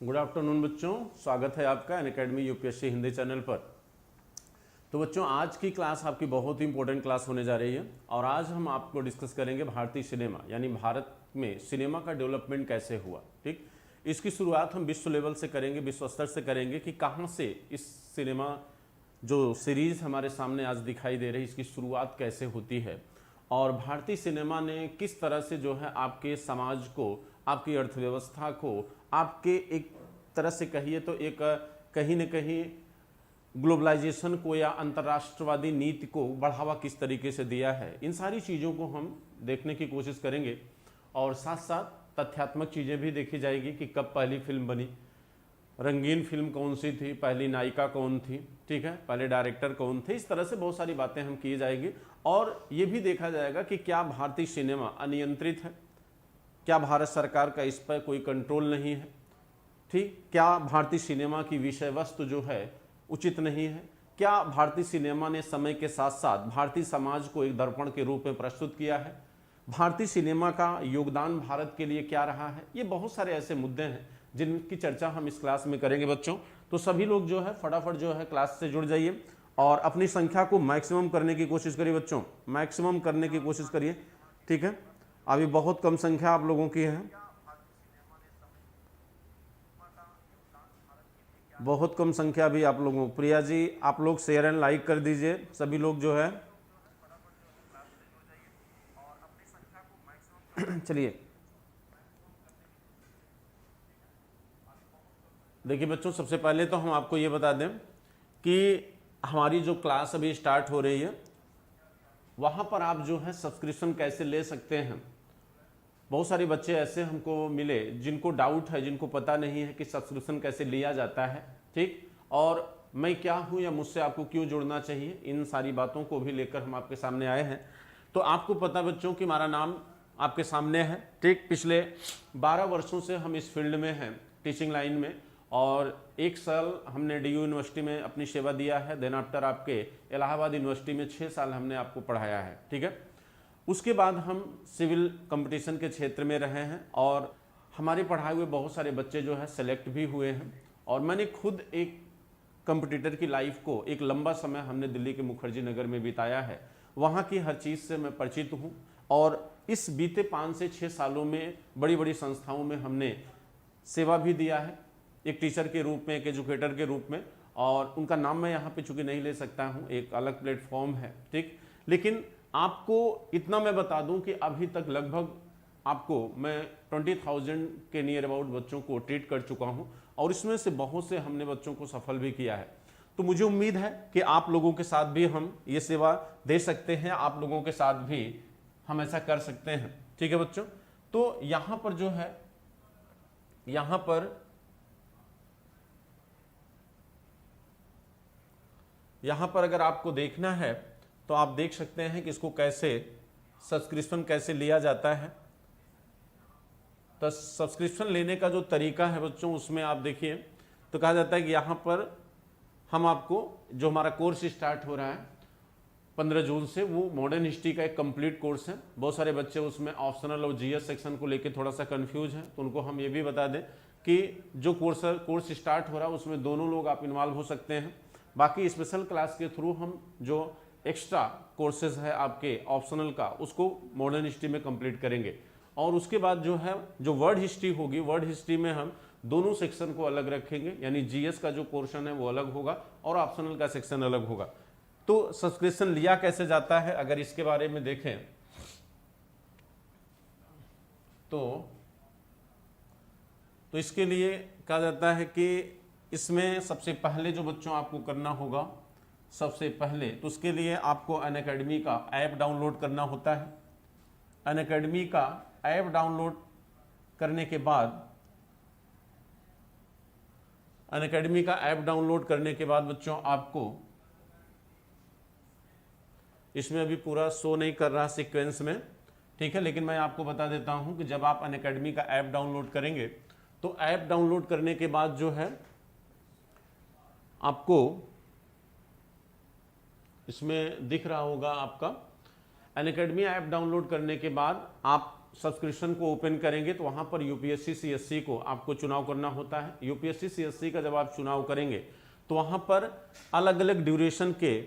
Good afternoon बच्चों, स्वागत है आपका अनअकैडमी यूपीएससी हिंदी चैनल पर। तो बच्चों, आज की क्लास आपकी बहुत ही इंपॉर्टेंट क्लास होने जा रही है और आज हम आपको डिस्कस करेंगे भारतीय सिनेमा यानी भारत में सिनेमा का डेवलपमेंट कैसे हुआ। ठीक, इसकी शुरुआत हम विश्व लेवल से करेंगे, विश्व स्तर से करेंगे कि कहाँ से इस सिनेमा जो सीरीज़ हमारे सामने आज दिखाई दे रही है इसकी शुरुआत कैसे होती है और भारतीय सिनेमा ने किस तरह से जो है आपके समाज को, आपकी अर्थव्यवस्था को, आपके एक तरह से कहिए तो एक कहीं न कहीं ग्लोबलाइजेशन को या अंतर्राष्ट्रवादी नीति को बढ़ावा किस तरीके से दिया है। इन सारी चीज़ों को हम देखने की कोशिश करेंगे और साथ साथ तथ्यात्मक चीज़ें भी देखी जाएगी कि कब पहली फिल्म बनी, रंगीन फिल्म कौन सी थी, पहली नायिका कौन थी, ठीक है, पहले डायरेक्टर कौन थे। इस तरह से बहुत सारी बातें हम की जाएगी और ये भी देखा जाएगा कि क्या भारतीय सिनेमा अनियंत्रित है, क्या भारत सरकार का इस पर कोई कंट्रोल नहीं है, ठीक, क्या भारतीय सिनेमा की विषय वस्तु जो है उचित नहीं है, क्या भारतीय सिनेमा ने समय के साथ साथ भारतीय समाज को एक दर्पण के रूप में प्रस्तुत किया है, भारतीय सिनेमा का योगदान भारत के लिए क्या रहा है। ये बहुत सारे ऐसे मुद्दे हैं जिनकी चर्चा हम इस क्लास में करेंगे बच्चों। तो सभी लोग जो है फटाफट जो है क्लास से जुड़ जाइए और अपनी संख्या को मैक्सिमम करने की कोशिश करिए बच्चों, मैक्सिमम करने की कोशिश करिए, ठीक है। अभी बहुत कम संख्या आप लोगों की है, बहुत कम संख्या भी आप लोगों। प्रिया जी, आप लोग शेयर एंड लाइक कर दीजिए, सभी लोग जो है चलिए। देखिए बच्चों, सबसे पहले तो हम आपको ये बता दें कि हमारी जो क्लास अभी स्टार्ट हो रही है वहाँ पर आप जो है सब्सक्रिप्शन कैसे ले सकते हैं। बहुत सारे बच्चे ऐसे हमको मिले जिनको डाउट है, जिनको पता नहीं है कि सब्सक्रिप्शन कैसे लिया जाता है, ठीक, और मैं क्या हूँ या मुझसे आपको क्यों जुड़ना चाहिए, इन सारी बातों को भी लेकर हम आपके सामने आए हैं। तो आपको पता बच्चों कि हमारा नाम आपके सामने है, ठीक। पिछले 12 वर्षों से हम इस फील्ड में हैं, टीचिंग लाइन में, और 1 साल हमने DU यूनिवर्सिटी में अपनी सेवा दिया है। देन आफ्टर आपके इलाहाबाद यूनिवर्सिटी में 6 साल हमने आपको पढ़ाया है, ठीक है। उसके बाद हम सिविल कंपटीशन के क्षेत्र में रहे हैं और हमारे पढ़ाए हुए बहुत सारे बच्चे जो है सेलेक्ट भी हुए हैं और मैंने खुद एक कंपटीटर की लाइफ को एक लंबा समय हमने दिल्ली के मुखर्जी नगर में बिताया है। वहाँ की हर चीज़ से मैं परिचित हूँ और इस बीते 5 से 6 सालों में बड़ी बड़ी संस्थाओं में हमने सेवा भी दिया है, एक टीचर के रूप में, एक एजुकेटर के रूप में, और उनका नाम मैं यहाँ पे चूँकि नहीं ले सकता हूँ, एक अलग प्लेटफॉर्म है, ठीक। लेकिन आपको इतना मैं बता दूं कि अभी तक लगभग आपको मैं 20,000 के नियर अबाउट बच्चों को ट्रीट कर चुका हूं और इसमें से बहुत से हमने बच्चों को सफल भी किया है। तो मुझे उम्मीद है कि आप लोगों के साथ भी हम ये सेवा दे सकते हैं, आप लोगों के साथ भी हम ऐसा कर सकते हैं, ठीक है बच्चों। तो यहाँ पर जो है, यहाँ पर अगर आपको देखना है तो आप देख सकते हैं कि इसको कैसे सब्सक्रिप्शन कैसे लिया जाता है। तो सब्सक्रिप्शन लेने का जो तरीका है बच्चों, उसमें आप देखिए तो कहा जाता है कि यहाँ पर हम आपको जो हमारा कोर्स स्टार्ट हो रहा है 15 जून से, वो मॉडर्न हिस्ट्री का एक कंप्लीट कोर्स है। बहुत सारे बच्चे उसमें ऑप्शनल और GS सेक्शन को लेकर थोड़ा सा कंफ्यूज हैं, तो उनको हम ये भी बता दें कि जो कोर्स स्टार्ट हो रहा है उसमें दोनों लोग आप इन्वॉल्व हो सकते हैं। बाकी स्पेशल क्लास के थ्रू हम जो एक्स्ट्रा कोर्सेज है आपके ऑप्शनल का, उसको मॉडर्न हिस्ट्री में कंप्लीट करेंगे और उसके बाद जो है जो वर्ड हिस्ट्री होगी, वर्ड हिस्ट्री में हम दोनों सेक्शन को अलग रखेंगे, यानी GS का जो पोर्शन है वो अलग होगा और ऑप्शनल का सेक्शन अलग होगा। तो सब्सक्रिप्शन लिया कैसे जाता है अगर इसके बारे में देखें तो इसके लिए कहा जाता है कि इसमें सबसे पहले जो बच्चों आपको करना होगा, सबसे पहले तो उसके लिए आपको अनअकैडमी का ऐप डाउनलोड करना होता है। अनअकैडमी का ऐप डाउनलोड करने के बाद, अनअकैडमी का ऐप डाउनलोड करने के बाद बच्चों आपको इसमें अभी पूरा शो नहीं कर रहा सीक्वेंस में, ठीक है, लेकिन मैं आपको बता देता हूं कि जब आप अनअकैडमी का ऐप डाउनलोड करेंगे तो ऐप डाउनलोड करने के बाद जो है आपको इसमें दिख रहा होगा आपका अनअकैडमी ऐप डाउनलोड करने के बाद आप सब्सक्रिप्शन को ओपन करेंगे तो वहाँ पर यूपीएससी सीएससी को आपको चुनाव करना होता है। यूपीएससी सीएससी का जब आप चुनाव करेंगे तो वहाँ पर अलग अलग ड्यूरेशन के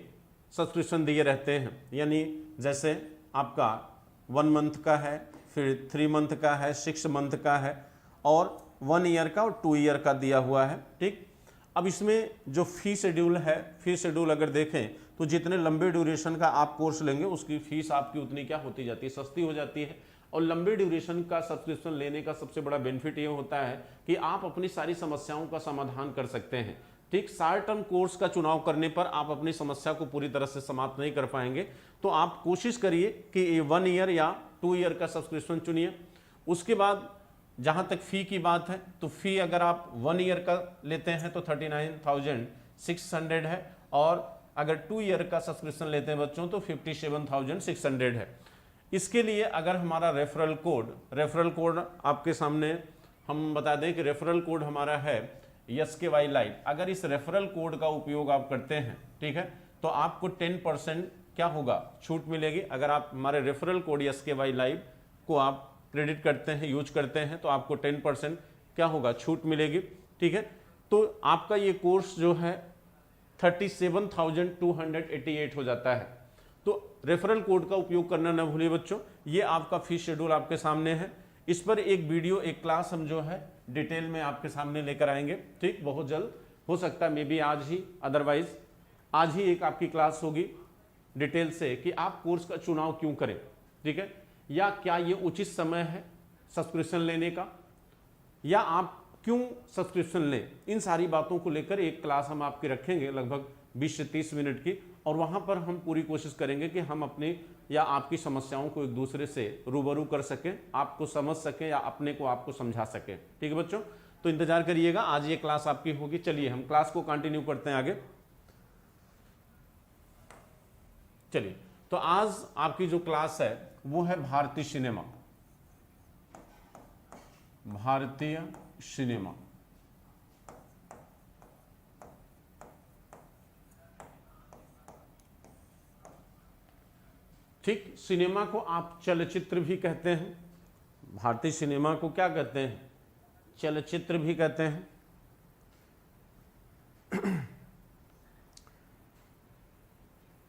सब्सक्रिप्शन दिए रहते हैं, यानी जैसे आपका 1 मंथ का है, फिर 3 मंथ का है, 6 मंथ का है और 1 ईयर का और 2 ईयर का दिया हुआ है। ठीक, अब इसमें जो फी शेड्यूल है, फी शेड्यूल अगर देखें तो जितने लंबे ड्यूरेशन का आप कोर्स लेंगे उसकी फीस आपकी उतनी क्या होती जाती है, सस्ती हो जाती है। और लंबे ड्यूरेशन का सब्सक्रिप्शन लेने का सबसे बड़ा बेनिफिट ये होता है कि आप अपनी सारी समस्याओं का समाधान कर सकते हैं। ठीक, शॉर्ट टर्म कोर्स का चुनाव करने पर आप अपनी समस्या को पूरी तरह से समाप्त नहीं कर पाएंगे, तो आप कोशिश करिए कि 1 ईयर या 2 ईयर का सब्सक्रिप्शन चुनिए। उसके बाद जहाँ तक फ़ी की बात है तो फ़ी अगर आप 1 ईयर का लेते हैं तो 39,600 है और अगर 2 ईयर का सब्सक्रिप्शन लेते हैं बच्चों तो 57,600 है। इसके लिए अगर हमारा रेफरल कोड आपके सामने हम बता दें कि रेफरल कोड हमारा है SKY लाइव। अगर इस रेफरल कोड का उपयोग आप करते हैं, ठीक है, तो आपको 10% क्या होगा, छूट मिलेगी। अगर आप हमारे रेफरल कोड SKY लाइव को आप क्रेडिट करते हैं, यूज करते हैं, तो आपको 10% क्या होगा, छूट मिलेगी। ठीक है, तो आपका ये कोर्स जो है 37,288 हो जाता है। तो रेफरल कोड का उपयोग करना ना भूलिए बच्चों। ये आपका फीस शेड्यूल आपके सामने है। इस पर एक वीडियो, एक क्लास हम जो है डिटेल में आपके सामने लेकर आएंगे। ठीक, बहुत जल्द, हो सकता है मे बी आज ही, अदरवाइज आज ही एक आपकी क्लास होगी डिटेल से कि आप कोर्स का चुनाव क्यों करें। ठीक है, या क्या ये उचित समय है सब्सक्रिप्शन लेने का, या आप क्यों सब्सक्रिप्शन लें। इन सारी बातों को लेकर एक क्लास हम आपकी रखेंगे लगभग 20 से 30 मिनट की, और वहां पर हम पूरी कोशिश करेंगे कि हम अपनी या आपकी समस्याओं को एक दूसरे से रूबरू कर सकें, आपको समझ सकें या अपने को आपको समझा सकें। ठीक है बच्चों, तो इंतजार करिएगा, आज ये क्लास आपकी होगी। चलिए हम क्लास को कंटिन्यू करते हैं आगे। चलिए, तो आज आपकी जो क्लास है वो है भारतीय सिनेमा। भारतीय सिनेमा, ठीक, सिनेमा को आप चलचित्र भी कहते हैं। भारतीय सिनेमा को क्या कहते हैं, चलचित्र भी कहते हैं।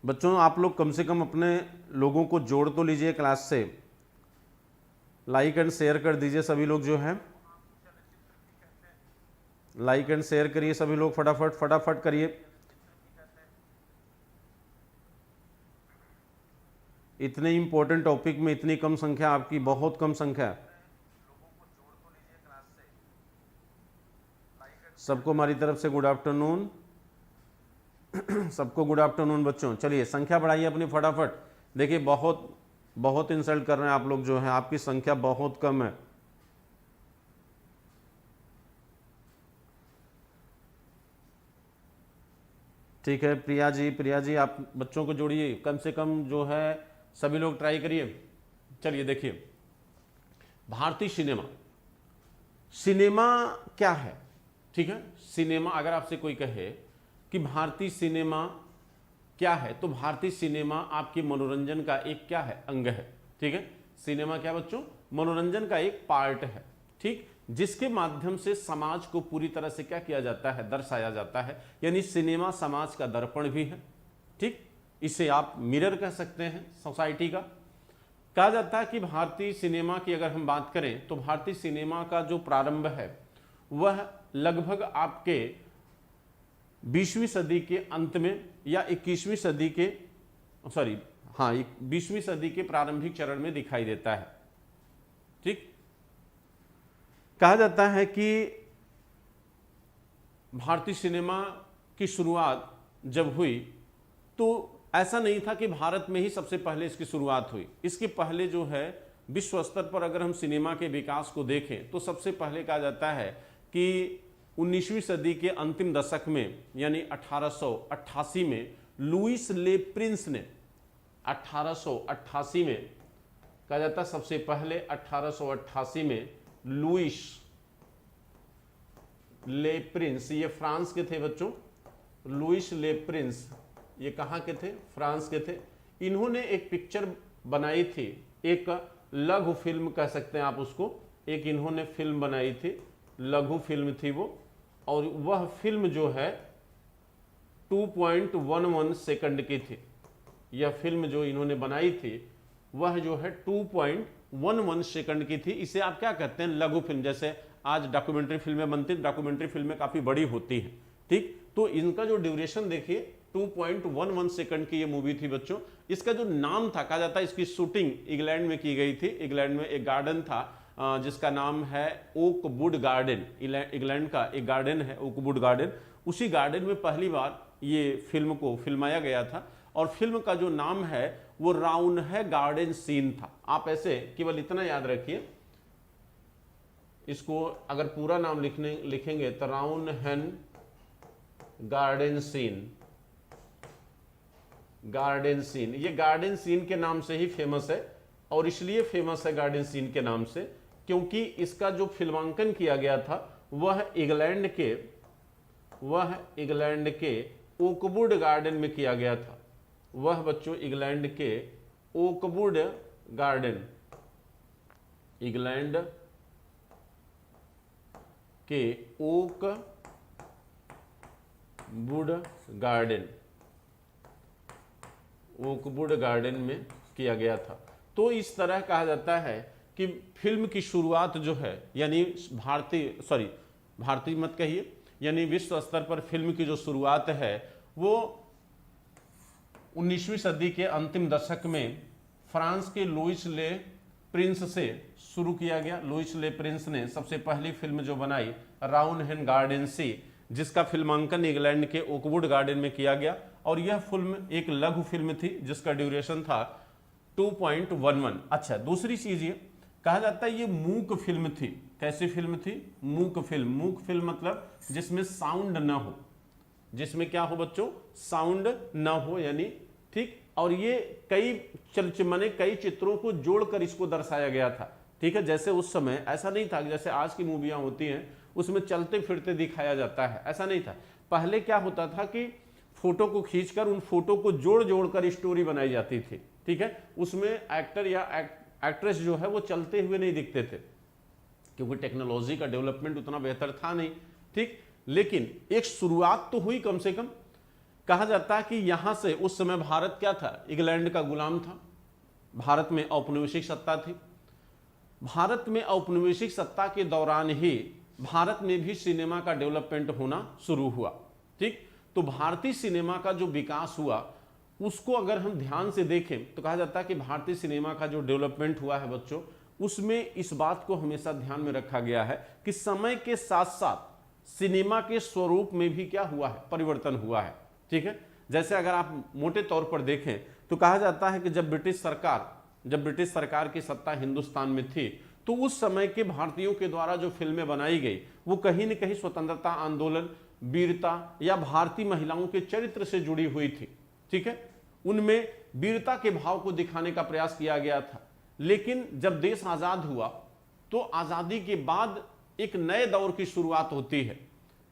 बच्चों आप लोग कम से कम अपने लोगों को जोड़ तो लीजिए क्लास से, लाइक एंड शेयर कर दीजिए सभी लोग जो हैं, लाइक एंड शेयर करिए सभी लोग, फटाफट फटाफट करिए। इतने इंपॉर्टेंट टॉपिक में इतनी कम संख्या, आपकी बहुत कम संख्या है। सबको हमारी तरफ से गुड आफ्टरनून, सबको गुड आफ्टरनून बच्चों। चलिए संख्या बढ़ाइए अपनी फटाफट। देखिए बहुत बहुत इंसल्ट कर रहे हैं आप लोग जो हैं, आपकी संख्या बहुत कम है। ठीक है प्रिया जी आप बच्चों को जोड़िए, कम से कम जो है सभी लोग ट्राई करिए। चलिए देखिए, भारतीय सिनेमा, सिनेमा क्या है। ठीक है, सिनेमा अगर आपसे कोई कहे कि भारतीय सिनेमा क्या है, तो भारतीय सिनेमा आपके मनोरंजन का एक क्या है, अंग है। ठीक है, सिनेमा क्या बच्चों, मनोरंजन का एक पार्ट है। ठीक, जिसके माध्यम से समाज को पूरी तरह से क्या किया जाता है, दर्शाया जाता है। यानी सिनेमा समाज का दर्पण भी है। ठीक, इसे आप मिरर कह सकते हैं सोसाइटी का। कहा जाता है कि भारतीय सिनेमा की अगर हम बात करें तो भारतीय सिनेमा का जो प्रारंभ है वह लगभग आपके 20वीं सदी के अंत में या 21वीं सदी के 20वीं सदी के प्रारंभिक चरण में दिखाई देता है। ठीक, कहा जाता है कि भारतीय सिनेमा की शुरुआत जब हुई तो ऐसा नहीं था कि भारत में ही सबसे पहले इसकी शुरुआत हुई। इसके पहले जो है विश्व स्तर पर अगर हम सिनेमा के विकास को देखें तो सबसे पहले कहा जाता है कि 19वीं सदी के अंतिम दशक में यानी 1888 में लुईस ले प्रिंस ने 1888 में कहा जाता है सबसे पहले 1888 में लुईस ले प्रिंस, ये फ्रांस के थे बच्चों, लुईस ले प्रिंस ये कहाँ के थे, फ्रांस के थे। इन्होंने एक पिक्चर बनाई थी, एक लघु फिल्म कह सकते हैं आप उसको, एक इन्होंने फिल्म बनाई थी, लघु फिल्म थी वो, और वह फिल्म जो है 2.11 सेकंड की थी। यह फिल्म जो इन्होंने बनाई थी वह जो है 2.11 सेकंड की थी। इसे आप क्या कहते हैं, लघु फिल्म। जैसे आज डॉक्यूमेंट्री फिल्में बनती, डॉक्यूमेंट्री फिल्में काफी बड़ी होती हैं, ठीक। तो इनका जो ड्यूरेशन देखिए 2.11 सेकंड की ये मूवी थी बच्चों। इसका जो नाम था, कहा जाता है इसकी शूटिंग इंग्लैंड में की गई थी। इंग्लैंड में एक गार्डन था जिसका नाम है ओकवुड गार्डन। इंग्लैंड का एक गार्डन है ओकवुड गार्डन। उसी गार्डन में पहली बार ये फिल्म को फिल्माया गया था, और फिल्म का जो नाम है वो राउन है गार्डन सीन था। आप ऐसे केवल इतना याद रखिए, इसको अगर पूरा नाम लिखेंगे तो राउन हैन गार्डन सीन। गार्डन सीन, ये गार्डन सीन के नाम से ही फेमस है, और इसलिए फेमस है गार्डन सीन के नाम से क्योंकि इसका जो फिल्मांकन किया गया था वह इंग्लैंड के ओकवुड गार्डन में किया गया था। वह बच्चों इंग्लैंड के ओकवुड गार्डन, इंग्लैंड के ओकवुड गार्डन में किया गया था। तो इस तरह कहा जाता है कि फिल्म की शुरुआत जो है, यानी भारतीय मत कहिए, यानी विश्व स्तर पर फिल्म की जो शुरुआत है वो 19वीं सदी के अंतिम दशक में फ्रांस के लुइस ले प्रिंस से शुरू किया गया। लुइस ले प्रिंस ने सबसे पहली फिल्म जो बनाई राउन हैन गार्डन सी, जिसका फिल्मांकन इंग्लैंड के ओकवुड गार्डन में किया गया, और यह फिल्म एक लघु फिल्म थी जिसका ड्यूरेशन था 2.11। अच्छा, दूसरी चीज ये कहा जाता है ये मूक फिल्म थी। कैसी फिल्म थी? मूक फिल्म। मूक फिल्म मतलब जिसमें साउंड ना हो, जिसमें क्या हो बच्चों, साउंड ना हो, यानी ठीक। और ये कई चित्रों को जोड़कर इसको दर्शाया गया था, ठीक है। जैसे उस समय ऐसा नहीं था जैसे आज की मूवियां होती हैं उसमें चलते फिरते दिखाया जाता है, ऐसा नहीं था। पहले क्या होता था कि फोटो को खींचकर उन फोटो को जोड़ जोड़कर स्टोरी बनाई जाती थी, ठीक है। उसमें एक्टर या एक्ट्रेस जो है वो चलते हुए नहीं दिखते थे क्योंकि टेक्नोलॉजी का डेवलपमेंट उतना बेहतर था नहीं, ठीक। लेकिन एक शुरुआत तो हुई कम से कम। कहा जाता है कि यहां से उस समय भारत क्या था, इंग्लैंड का गुलाम था। भारत में औपनिवेशिक सत्ता थी। भारत में औपनिवेशिक सत्ता के दौरान ही भारत में भी सिनेमा का डेवलपमेंट होना शुरू हुआ, ठीक। तो भारतीय सिनेमा का जो विकास हुआ उसको अगर हम ध्यान से देखें तो कहा जाता है कि भारतीय सिनेमा का जो डेवलपमेंट हुआ है बच्चों, उसमें इस बात को हमेशा ध्यान में रखा गया है कि समय के साथ साथ सिनेमा के स्वरूप में भी क्या हुआ है, परिवर्तन हुआ है, ठीक है। जैसे अगर आप मोटे तौर पर देखें तो कहा जाता है कि जब ब्रिटिश सरकार की सत्ता हिंदुस्तान में थी तो उस समय के भारतीयों के द्वारा जो फिल्में बनाई गई वो कहीं न कहीं स्वतंत्रता आंदोलन, वीरता या भारतीय महिलाओं के चरित्र से जुड़ी हुई थी, ठीक है। उनमें वीरता के भाव को दिखाने का प्रयास किया गया था। लेकिन जब देश आजाद हुआ तो आजादी के बाद एक नए दौर की शुरुआत होती है,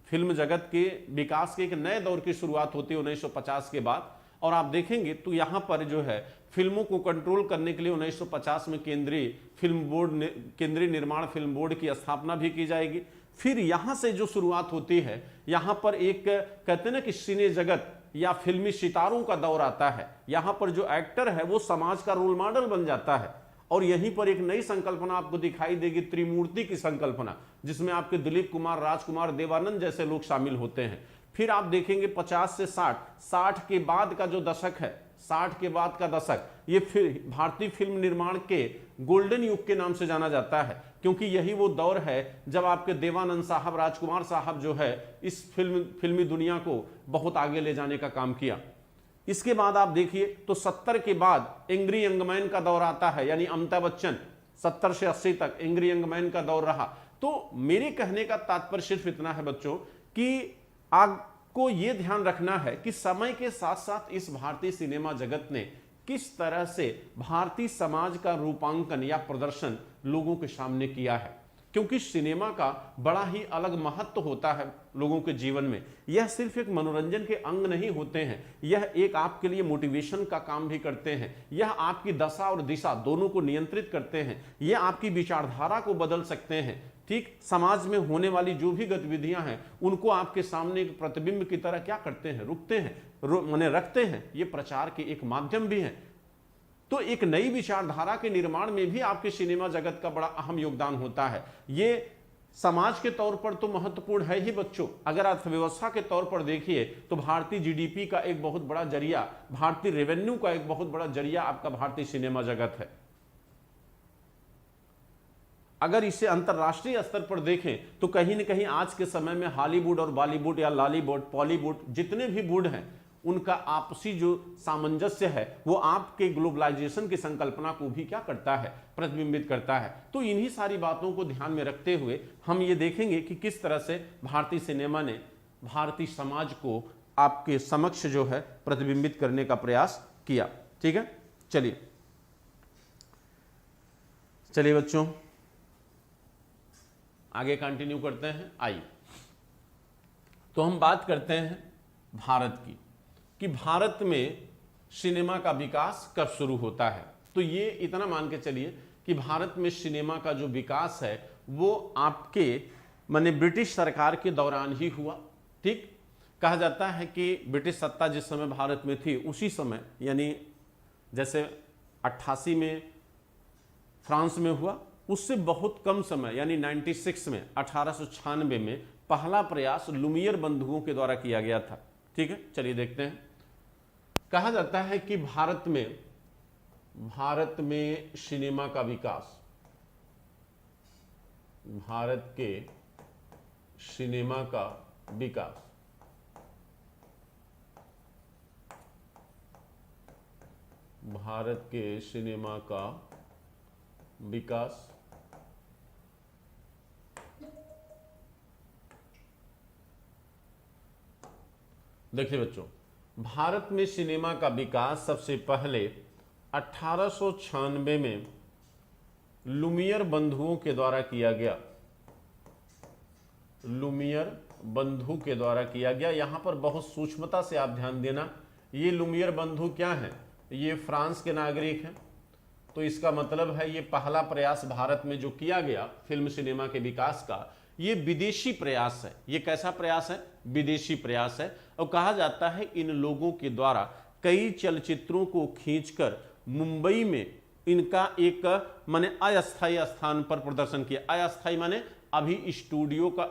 फिल्म जगत के विकास के एक नए दौर की शुरुआत होती है 1950 के बाद। और आप देखेंगे तो यहां पर जो है फिल्मों को कंट्रोल करने के लिए 1950 में केंद्रीय निर्माण फिल्म बोर्ड की स्थापना भी की जाएगी। फिर यहां से जो शुरुआत होती है, यहां पर एक कहते हैं ना कि सिने जगत या फिल्मी सितारों का दौर आता है। यहां पर जो एक्टर है वो समाज का रोल मॉडल बन जाता है, और यहीं पर एक नई संकल्पना आपको दिखाई देगी, त्रिमूर्ति की संकल्पना, जिसमें आपके दिलीप कुमार, राजकुमार, देवानंद जैसे लोग शामिल होते हैं। फिर आप देखेंगे 50 से 60 के बाद का जो दशक है, 60 के बाद का दशक, ये फिर भारतीय फिल्म निर्माण के गोल्डन युग के नाम से जाना जाता है, क्योंकि यही वो दौर है जब आपके देवानंद साहब, राजकुमार साहब जो है इस फिल्मी दुनिया को बहुत आगे ले जाने का काम किया। इसके बाद आप देखिए तो 70 के बाद एंग्री यंग मैन का दौर आता है, यानी अमिताभ बच्चन 70 से 80 तक एंग्री यंग मैन का दौर रहा। तो मेरे कहने का तात्पर्य सिर्फ इतना है बच्चों कि आपको यह ध्यान रखना है कि समय के साथ साथ इस भारतीय सिनेमा जगत ने किस तरह से भारतीय समाज का रूपांकन या प्रदर्शन लोगों के सामने किया है। क्योंकि सिनेमा का बड़ा ही अलग महत्व होता है लोगों के जीवन में। यह सिर्फ एक मनोरंजन के अंग नहीं होते हैं, यह एक आपके लिए मोटिवेशन का काम भी करते हैं। यह आपकी दशा और दिशा दोनों को नियंत्रित करते हैं। यह आपकी विचारधारा को बदल सकते हैं। ठीक, समाज में होने वाली जो भी गतिविधियां हैं उनको आपके सामने एक प्रतिबिंब की तरह क्या करते हैं, रुकते हैं, माने रखते हैं। ये प्रचार के एक माध्यम भी है। तो एक नई विचारधारा के निर्माण में भी आपके सिनेमा जगत का बड़ा अहम योगदान होता है। ये समाज के तौर पर तो महत्वपूर्ण है ही बच्चों। अगर अर्थव्यवस्था के तौर पर देखिए तो भारतीय जीडीपी का एक बहुत बड़ा जरिया, भारतीय रेवेन्यू का एक बहुत बड़ा जरिया आपका भारतीय सिनेमा जगत है। अगर इसे अंतरराष्ट्रीय स्तर पर देखें तो कहीं न कहीं आज के समय में हॉलीवुड और बॉलीवुड या लॉलीवुड, बॉलीवुड, जितने भी वुड हैं उनका आपसी जो सामंजस्य है वो आपके ग्लोबलाइजेशन की संकल्पना को भी क्या करता है, प्रतिबिंबित करता है। तो इन्हीं सारी बातों को ध्यान में रखते हुए हम ये देखेंगे कि किस तरह से भारतीय सिनेमा ने भारतीय समाज को आपके समक्ष जो है प्रतिबिंबित करने का प्रयास किया। ठीक है, चलिए चलिए बच्चों आगे कंटिन्यू करते हैं। आइए तो हम बात करते हैं भारत की, कि भारत में सिनेमा का विकास कब शुरू होता है। तो ये इतना मान के चलिए कि भारत में सिनेमा का जो विकास है वो आपके माने ब्रिटिश सरकार के दौरान ही हुआ। ठीक, कहा जाता है कि ब्रिटिश सत्ता जिस समय भारत में थी उसी समय, यानी जैसे 88 में फ्रांस में हुआ, उससे बहुत कम समय यानी 96 में 1896 में पहला प्रयास लुमियर बंधुओं के द्वारा किया गया था। ठीक है, चलिए देखते हैं। कहा जाता है कि भारत में सिनेमा का विकास, भारत के सिनेमा का विकास भारत के सिनेमा का विकास देखिए बच्चों, भारत में सिनेमा का विकास सबसे पहले 1896 में लुमियर बंधुओं के द्वारा किया गया। लुमियर बंधु के द्वारा किया गया। यहां पर बहुत सूक्ष्मता से आप ध्यान देना, ये लुमियर बंधु क्या हैं, ये फ्रांस के नागरिक हैं। तो इसका मतलब है ये पहला प्रयास भारत में जो किया गया फिल्म सिनेमा के विकास का, ये विदेशी प्रयास है। ये कैसा प्रयास है, विदेशी प्रयास है। और कहा जाता है इन लोगों के द्वारा कई चलचित्रों को खींचकर मुंबई में इनका एक माने अस्थायी स्थान पर प्रदर्शन किया। अस्थायी माने अभी स्टूडियो का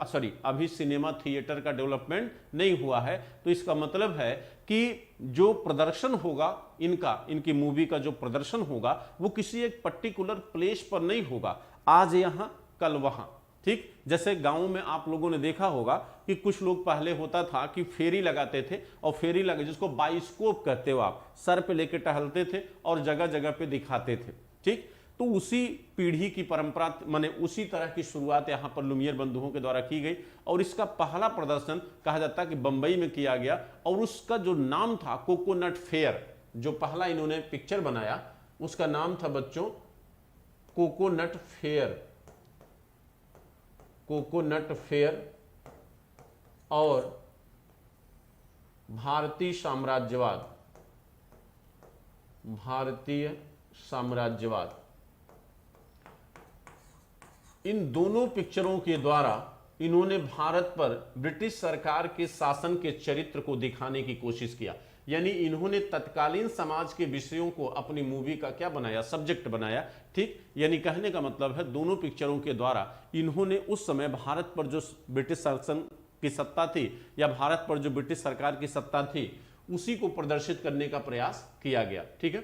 अभी सिनेमा थिएटर का डेवलपमेंट नहीं हुआ है। तो इसका मतलब है कि जो प्रदर्शन होगा इनकी मूवी का जो प्रदर्शन होगा वो किसी एक पर्टिकुलर प्लेस पर नहीं होगा, आज यहां कल वहां। ठीक, जैसे गांव में आप लोगों ने देखा होगा कि कुछ लोग पहले होता था कि फेरी लगाते थे, और फेरी लगे जिसको बाइस्कोप कहते हो आप, सर पे लेके टहलते थे और जगह जगह पे दिखाते थे। ठीक, तो उसी पीढ़ी की परंपरा माने उसी तरह की शुरुआत यहां पर लुमियर बंधुओं के द्वारा की गई। और इसका पहला प्रदर्शन कहा जाता है कि बंबई में किया गया, और उसका जो नाम था कोकोनट फेयर, जो पहला इन्होंने पिक्चर बनाया उसका नाम था बच्चों कोकोनट फेयर। Coconut fair. और भारतीय साम्राज्यवाद, इन दोनों पिक्चरों के द्वारा इन्होंने भारत पर ब्रिटिश सरकार के शासन के चरित्र को दिखाने की कोशिश किया। यानी इन्होंने तत्कालीन समाज के विषयों को अपनी मूवी का क्या बनाया, सब्जेक्ट बनाया। ठीक, यानी कहने का मतलब है दोनों पिक्चरों के द्वारा इन्होंने उस समय भारत पर जो ब्रिटिश शासन की सत्ता थी या भारत पर जो ब्रिटिश सरकार की सत्ता थी उसी को प्रदर्शित करने का प्रयास किया गया। ठीक है,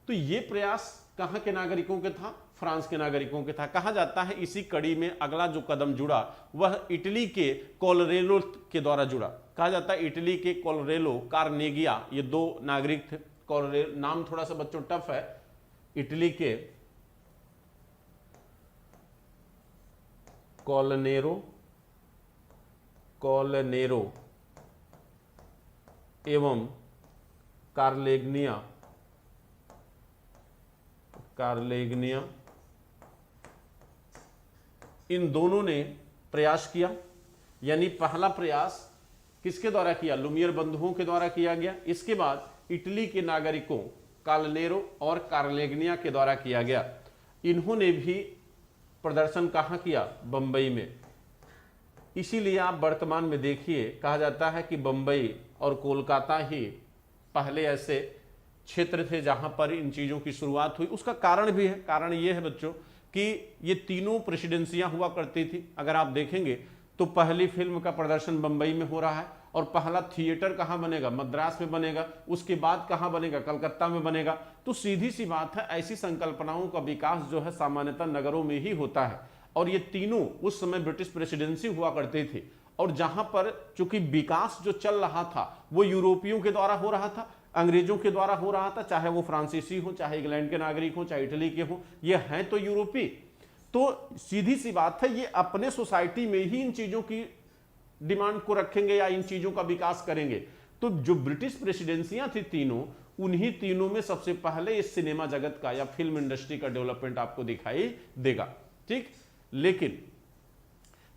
तो ये प्रयास कहां के नागरिकों के था, फ्रांस के नागरिकों के था। कहा जाता है इसी कड़ी में अगला जो कदम जुड़ा वह इटली के कोलरेलो के द्वारा जुड़ा। कहा जाता है इटली के कोलरेलो, कार्नेगिया, ये दो नागरिक थे। कोलरेलो नाम थोड़ा सा बच्चों टफ है। इटली के कोलनेरो एवं कार्लेग्निया इन दोनों ने प्रयास किया, यानी पहला प्रयास किसके द्वारा किया? लुमियर बंधुओं के द्वारा किया गया। इसके बाद इटली के नागरिकों कालनेरो और कार्लेग्निया के द्वारा किया गया। इन्होंने भी प्रदर्शन कहाँ किया? बंबई में। इसीलिए आप वर्तमान में देखिए, कहा जाता है कि बंबई और कोलकाता ही पहले ऐसे क्षेत्र थे जहां पर इन चीजों की शुरुआत हुई। उसका कारण भी है, कारण ये है बच्चों कि ये तीनों प्रेसिडेंसियां हुआ करती थी। अगर आप देखेंगे तो पहली फिल्म का प्रदर्शन बंबई में हो रहा है और पहला थिएटर कहाँ बनेगा? मद्रास में बनेगा। उसके बाद कहाँ बनेगा? कलकत्ता में बनेगा। तो सीधी सी बात है, ऐसी संकल्पनाओं का विकास जो है सामान्यतः नगरों में ही होता है। और ये तीनों उस समय ब्रिटिश प्रेसिडेंसी हुआ करते थे, और जहां पर चूंकि विकास जो चल रहा था वो यूरोपियों के द्वारा हो रहा था, अंग्रेजों के द्वारा हो रहा था, चाहे वो फ्रांसीसी हो, चाहे इंग्लैंड के नागरिक हो, चाहे इटली के हो, ये हैं तो यूरोपी। तो सीधी सी बात है, ये अपने सोसाइटी में ही इन चीजों की डिमांड को रखेंगे या इन चीजों का विकास करेंगे। तो जो ब्रिटिश प्रेसिडेंसियां थी तीनों, उन्हीं तीनों में सबसे पहले इस सिनेमा जगत का या फिल्म इंडस्ट्री का डेवलपमेंट आपको दिखाई देगा। ठीक, लेकिन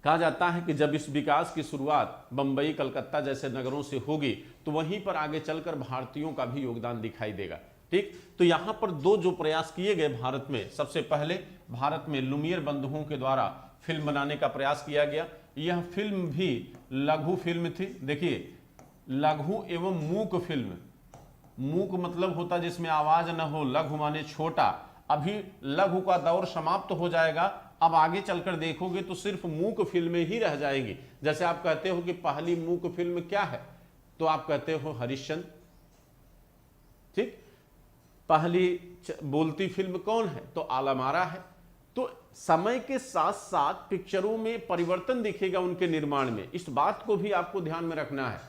कहा जाता है कि जब इस विकास की शुरुआत बंबई, कलकत्ता जैसे नगरों से होगी तो वहीं पर आगे चलकर भारतीयों का भी योगदान दिखाई देगा। ठीक, तो यहां पर दो जो प्रयास किए गए भारत में, सबसे पहले भारत में लुमियर बंधुओं के द्वारा फिल्म बनाने का प्रयास किया गया। यह फिल्म भी लघु फिल्म थी। देखिए, लघु एवं मूक फिल्म। मूक मतलब होता जिसमें आवाज न हो, लघु माने छोटा। अभी लघु का दौर समाप्त हो जाएगा, अब आगे चलकर देखोगे तो सिर्फ मूक फिल्में ही रह जाएंगी। जैसे आप कहते हो कि पहली मूक फिल्म क्या है, तो आप कहते हो हरिश्चंद्र। ठीक, पहली बोलती फिल्म कौन है, तो आलमारा है। तो समय के साथ साथ पिक्चरों में परिवर्तन दिखेगा उनके निर्माण में, इस बात को भी आपको ध्यान में रखना है।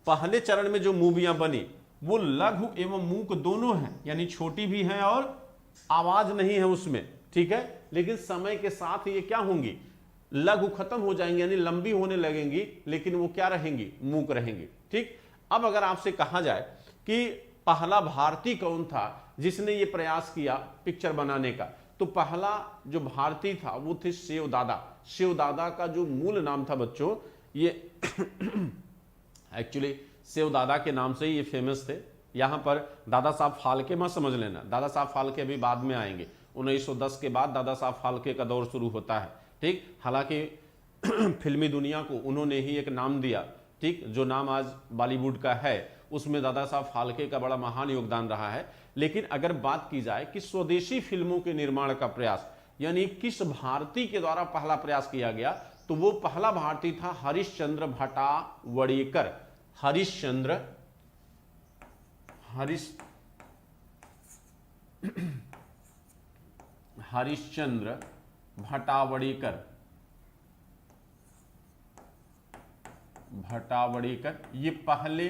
पहले चरण में जो मूवियां बनी वो लघु एवं मूक दोनों हैं, यानी छोटी भी हैं और आवाज नहीं है उसमें। ठीक है, लेकिन समय के साथ ये क्या होंगी? लघु खत्म हो जाएंगी, यानी लंबी होने लगेंगी, लेकिन वो क्या रहेंगी? मूक रहेंगी। ठीक, अब अगर आपसे कहा जाए कि पहला भारतीय कौन था जिसने ये प्रयास किया पिक्चर बनाने का, तो पहला जो भारतीय था वो थे शिवदादा। शिवदादा का जो मूल नाम था बच्चों, ये एक्चुअली शिवदादा के नाम से ही ये फेमस थे। यहां पर दादा साहब फाल्के मत समझ लेना, दादा साहब फाल्के अभी बाद में आएंगे। 1910 के बाद दादा साहब फाल्के का दौर शुरू होता है। ठीक, हालांकि फिल्मी दुनिया को उन्होंने ही एक नाम दिया। ठीक, जो नाम आज बॉलीवुड का है उसमें दादा साहब फाल्के का बड़ा महान योगदान रहा है। लेकिन अगर बात की जाए कि स्वदेशी फिल्मों के निर्माण का प्रयास, यानी किस भारतीय के द्वारा पहला प्रयास किया गया, तो वो पहला भारतीय था हरिश्चंद्र भटावड़ेकर। हरिश्चंद्र भटावड़ेकर ये पहले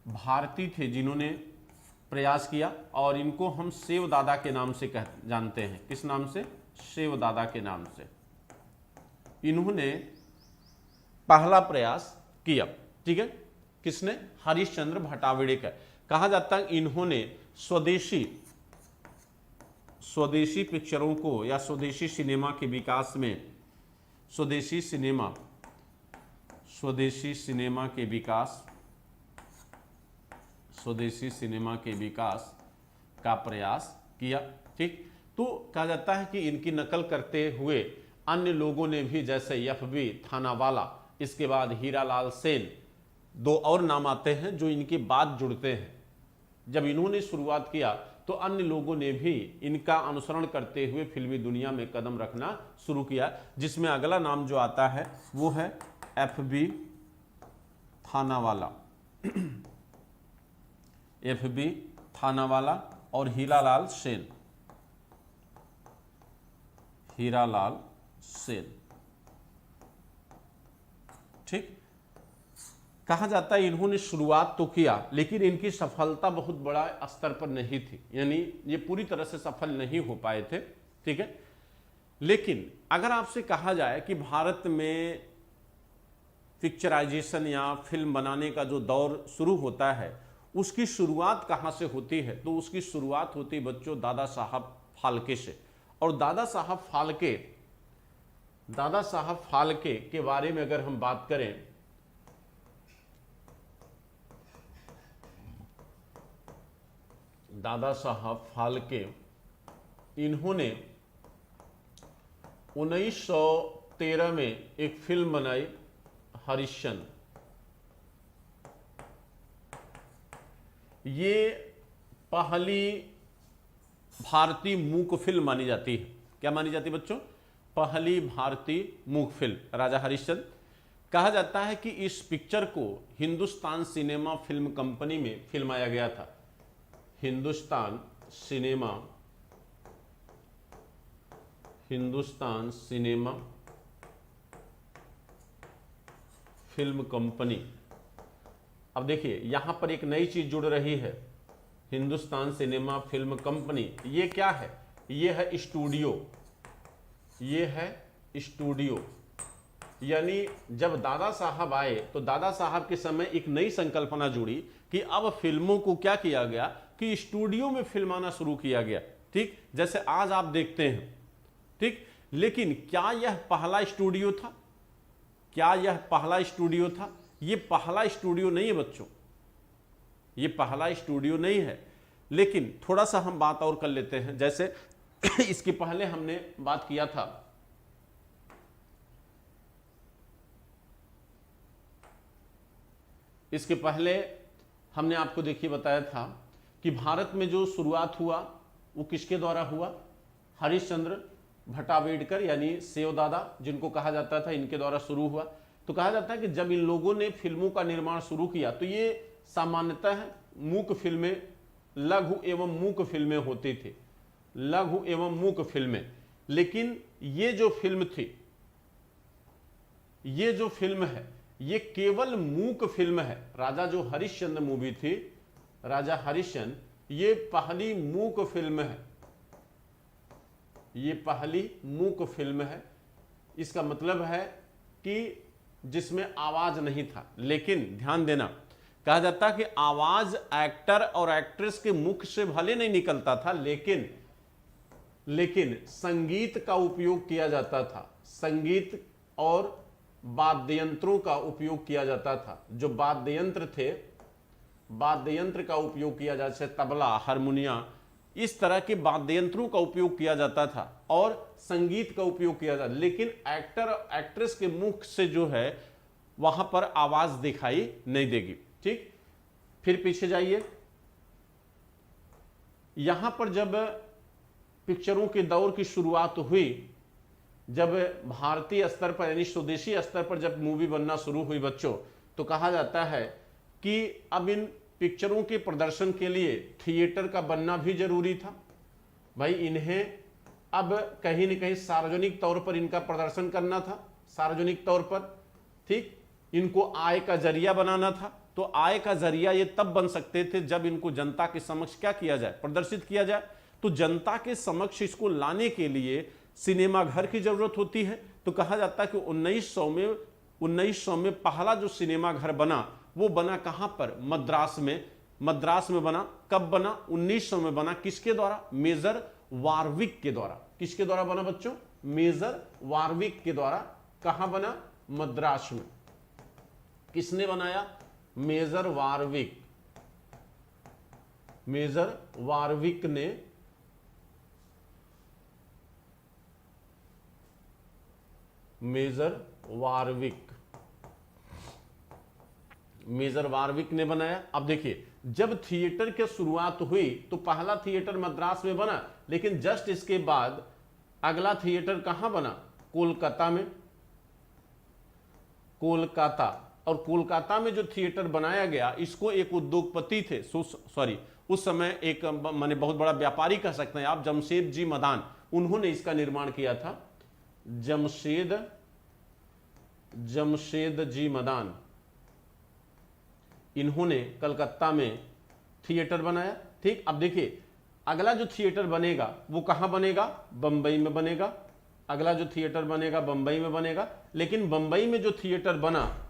भारतीय थे जिन्होंने प्रयास किया, और इनको हम शिवदादा के नाम से जानते हैं। किस नाम से? शिवदादा के नाम से इन्होंने पहला प्रयास किया। ठीक है, किसने? हरिश्चंद्र भटावड़ेकर। कहा जाता है इन्होंने स्वदेशी पिक्चरों को या स्वदेशी सिनेमा के विकास में, स्वदेशी सिनेमा के विकास का प्रयास किया। ठीक, तो कहा जाता है कि इनकी नकल करते हुए अन्य लोगों ने भी, जैसे एफ.बी. थानावाला, इसके बाद हीरालाल सेन, दो और नाम आते हैं जो इनके बाद जुड़ते हैं। जब इन्होंने शुरुआत किया तो अन्य लोगों ने भी इनका अनुसरण करते हुए फिल्मी दुनिया में कदम रखना शुरू किया, जिसमें अगला नाम जो आता है वो है एफ.बी. थानावाला। एफ.बी. थानावाला और हीरालाल सेन। ठीक, कहा जाता है इन्होंने शुरुआत तो किया लेकिन इनकी सफलता बहुत बड़ा स्तर पर नहीं थी, यानी ये पूरी तरह से सफल नहीं हो पाए थे। ठीक है, लेकिन अगर आपसे कहा जाए कि भारत में पिक्चराइजेशन या फिल्म बनाने का जो दौर शुरू होता है उसकी शुरुआत कहाँ से होती है, तो उसकी शुरुआत होती बच्चों दादा साहब फाल्के से। और दादा साहब फाल्के दादा साहब फाल्के के बारे में अगर हम बात करें, दादा साहब फाल्के, इन्होंने 1913 में एक फिल्म बनाई हरिश्चंद्र। ये पहली भारतीय मूक फिल्म मानी जाती है। क्या मानी जाती है बच्चों? पहली भारतीय मूक फिल्म राजा हरिश्चंद्र। कहा जाता है कि इस पिक्चर को हिंदुस्तान सिनेमा फिल्म कंपनी में फिल्माया गया था। Hindustan cinema film company. अब देखिए यहां पर एक नई चीज जुड़ रही है, हिंदुस्तान सिनेमा फिल्म कंपनी। ये क्या है? ये है स्टूडियो। ये है स्टूडियो। यानी जब दादा साहब आए तो दादा साहब के समय एक नई संकल्पना जुड़ी कि अब फिल्मों को क्या किया गया कि स्टूडियो में फिल्माना शुरू किया गया। ठीक, जैसे आज आप देखते हैं। ठीक, लेकिन क्या यह पहला स्टूडियो था? क्या यह पहला स्टूडियो था? ये पहला स्टूडियो नहीं है बच्चों, ये पहला स्टूडियो नहीं है। लेकिन थोड़ा सा हम बात और कर लेते हैं। जैसे इसके पहले हमने बात किया था इसके पहले हमने आपको देखिए बताया था कि भारत में जो शुरुआत हुआ वो किसके द्वारा हुआ? हरिश्चंद्र भट्टावेडकर यानी सेव दादा जिनको कहा जाता था, इनके द्वारा शुरू हुआ। तो कहा जाता है कि जब इन लोगों ने फिल्मों का निर्माण शुरू किया तो ये सामान्यतः मूक फिल्में, लघु एवं मूक फिल्में होती थी, लघु एवं मूक फिल्में। लेकिन ये जो फिल्म थी, ये जो फिल्म है, ये केवल मूक फिल्म है। राजा जो हरिश्चंद्र मूवी थी, राजा हरिश्चंद्र, ये पहली मूक फिल्म है। ये पहली मूक फिल्म है। इसका मतलब है कि जिसमें आवाज नहीं था। लेकिन ध्यान देना, कहा जाता है कि आवाज एक्टर और एक्ट्रेस के मुख से भले नहीं निकलता था, लेकिन संगीत का उपयोग किया जाता था। संगीत और वाद्य यंत्रों का उपयोग किया जाता था। जो वाद्य यंत्र थे, वाद्य यंत्र का उपयोग किया जाता, जैसे तबला, हारमोनिया, इस तरह के वाद्य यंत्रों का उपयोग किया जाता था और संगीत का उपयोग किया जाता। लेकिन एक्टर एक्ट्रेस के मुख से जो है वहां पर आवाज दिखाई नहीं देगी। ठीक, फिर पीछे जाइए। यहां पर जब पिक्चरों के दौर की शुरुआत हुई, जब भारतीय स्तर पर यानी स्वदेशी स्तर पर जब मूवी बनना शुरू हुई बच्चों, तो कहा जाता है कि अब इन पिक्चरों के प्रदर्शन के लिए थिएटर का बनना भी जरूरी था। भाई इन्हें अब कहीं न कहीं सार्वजनिक तौर पर इनका प्रदर्शन करना था, सार्वजनिक तौर पर। ठीक, इनको आय का जरिया बनाना था। तो आय का जरिया ये तब बन सकते थे जब इनको जनता के समक्ष क्या किया जाए? प्रदर्शित किया जाए। तो जनता के समक्ष इसको लाने के लिए सिनेमा घर की जरूरत होती है। तो कहा जाता है कि 1900 में पहला जो सिनेमा घर बना वो बना कहां पर? मद्रास में। मद्रास में बना। कब बना? 1900 में बना। किसके द्वारा? मेजर वारविक के द्वारा। किसके द्वारा बना बच्चों? मेजर वारविक के द्वारा। कहां बना? मद्रास में। किसने बनाया? मेजर वारविक। मेजर वारविक ने मेजर वारविक ने बनाया। अब देखिए जब थिएटर की शुरुआत हुई तो पहला थिएटर मद्रास में बना, लेकिन जस्ट इसके बाद अगला थिएटर कहां बना? कोलकाता में। कोलकाता। और कोलकाता में जो थिएटर बनाया गया, इसको एक उद्योगपति थे, उस समय एक माने बहुत बड़ा व्यापारी कह सकते हैं आप, जमशेद जी मदान, उन्होंने इसका निर्माण किया था। जमशेद जी मदान, इन्होंने कलकत्ता में थिएटर बनाया। ठीक, अब देखिए अगला जो थिएटर बनेगा वो कहां बनेगा? बंबई में बनेगा। अगला जो थिएटर बनेगा बंबई में बनेगा। लेकिन बंबई में जो थिएटर बना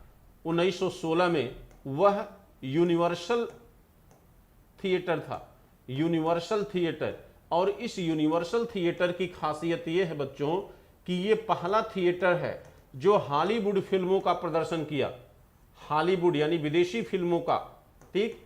1916 में, वह यूनिवर्सल थिएटर था। Universal theatre. और इस यूनिवर्सल थिएटर की खासियत यह है बच्चों कि ये पहला थिएटर है जो हॉलीवुड फिल्मों का प्रदर्शन किया। हॉलीवुड यानी विदेशी फिल्मों का, ठीक,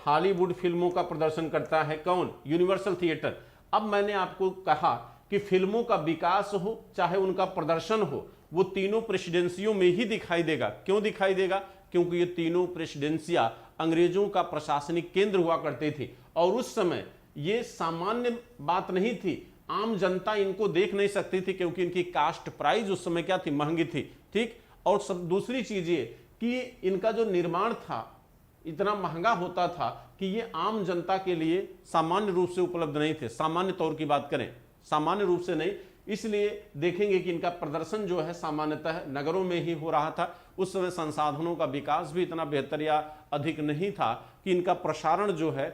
हॉलीवुड फिल्मों का प्रदर्शन करता है कौन? Universal theatre. अब मैंने आपको कहा कि फिल्मों का विकास हो चाहे उनका प्रदर्शन हो, वो तीनों प्रेसिडेंसियों में ही दिखाई देगा। क्यों दिखाई देगा? क्योंकि ये तीनों प्रेसिडेंसियां अंग्रेजों का प्रशासनिक केंद्र हुआ करते थे और उस समय ये सामान्य बात नहीं थी। आम जनता इनको देख नहीं सकती थी क्योंकि इनकी कास्ट प्राइस उस समय क्या थी? महंगी थी, ठीक। और सब दूसरी चीज ये कि इनका जो निर्माण था इतना महंगा होता था कि ये आम जनता के लिए सामान्य रूप से उपलब्ध नहीं थे। सामान्य तौर की बात करें, सामान्य रूप से नहीं, इसलिए देखेंगे कि इनका प्रदर्शन जो है सामान्यतः नगरों में ही हो रहा था। उस समय संसाधनों का विकास भी इतना बेहतर या अधिक नहीं था कि इनका प्रसारण जो है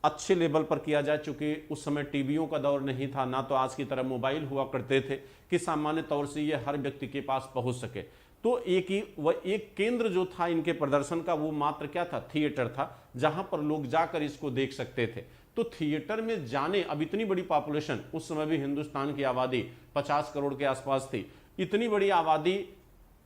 अच्छे लेवल पर किया जाए। चूंकि उस समय टीवियों का दौर नहीं था, ना तो आज की तरह मोबाइल हुआ करते थे कि सामान्य तौर से ये हर व्यक्ति के पास पहुंच सके। तो एक केंद्र जो था इनके प्रदर्शन का, वो मात्र क्या था? थिएटर था, जहां पर लोग जाकर इसको देख सकते थे। तो थिएटर में जाने, अब इतनी बड़ी पॉपुलेशन, उस समय भी हिंदुस्तान की आबादी 50 करोड़ के आसपास थी, इतनी बड़ी आबादी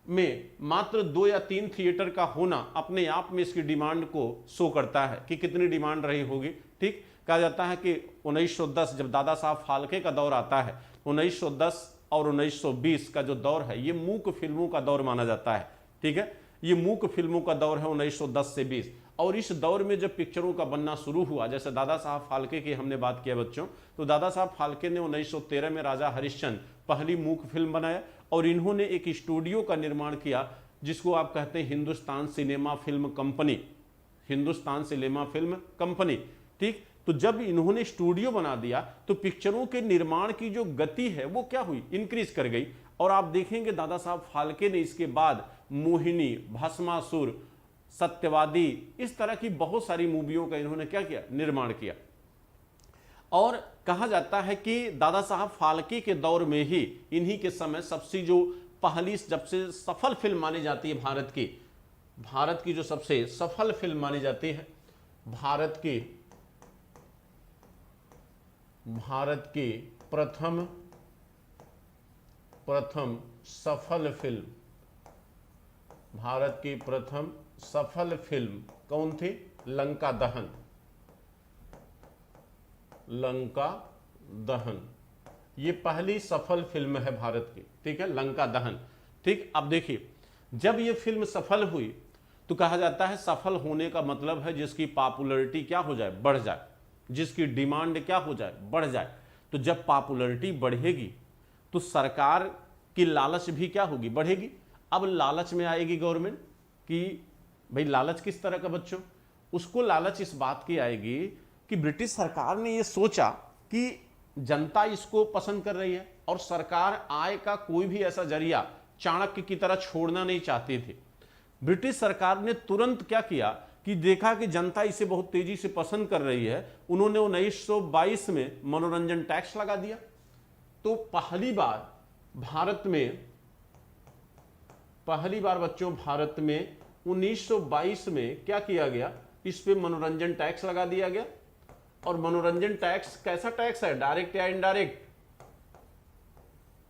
में मात्र 2 या 3 थिएटर का होना अपने आप में इसकी डिमांड को शो करता है कि कितनी डिमांड रही होगी, ठीक। कहा जाता है कि 1910 जब दादा साहब फाल्के का दौर आता है, 1910 और 1920 का जो दौर है ये मूक फिल्मों का दौर माना जाता है, ठीक है। ये मूक फिल्मों का दौर है 1910 से 20। और इस दौर में जब पिक्चरों का बनना शुरू हुआ, जैसे दादा साहब फाल्के की हमने बात किया बच्चों, तो दादा साहब फाल्के ने 1913 में राजा हरिश्चंद्र पहली मूक फिल्म बनाया और इन्होंने एक स्टूडियो का निर्माण किया जिसको आप कहते हैं Hindustan cinema film company, Hindustan cinema film company, ठीक। तो जब इन्होंने स्टूडियो बना दिया तो पिक्चरों के निर्माण की जो गति है वो क्या हुई? इंक्रीज कर गई। और आप देखेंगे दादा साहब फाल्के ने इसके बाद मोहिनी, भस्मासुर, सत्यवादी, इस तरह की बहुत सारी मूवियों का इन्होंने क्या किया? निर्माण किया। और कहा जाता है कि दादा साहब फाल्के के दौर में ही, इन्हीं के समय सबसे जो पहली, जब से सफल फिल्म मानी जाती है भारत की जो सबसे सफल फिल्म मानी जाती है, भारत की प्रथम सफल फिल्म, भारत की प्रथम सफल फिल्म कौन थी? लंका दहन। लंका दहन ये पहली सफल फिल्म है भारत की, ठीक है, लंका दहन, ठीक। अब देखिए, जब ये फिल्म सफल हुई तो कहा जाता है सफल होने का मतलब है जिसकी पॉपुलैरिटी क्या हो जाए? बढ़ जाए, जिसकी डिमांड क्या हो जाए? बढ़ जाए। तो जब पॉपुलैरिटी बढ़ेगी तो सरकार की लालच भी क्या होगी? बढ़ेगी। अब लालच में आएगी गवर्नमेंट कि भाई लालच किस तरह का बच्चों? उसको लालच इस बात की आएगी कि ब्रिटिश सरकार ने यह सोचा कि जनता इसको पसंद कर रही है और सरकार आय का कोई भी ऐसा जरिया चाणक्य की तरह छोड़ना नहीं चाहती थी। ब्रिटिश सरकार ने तुरंत क्या किया कि देखा कि जनता इसे बहुत तेजी से पसंद कर रही है, उन्होंने 1922 में मनोरंजन टैक्स लगा दिया। तो पहली बार बच्चों भारत में 1922 में क्या किया गया? इस पे मनोरंजन टैक्स लगा दिया गया। और मनोरंजन टैक्स कैसा टैक्स है? डायरेक्ट या इनडायरेक्ट?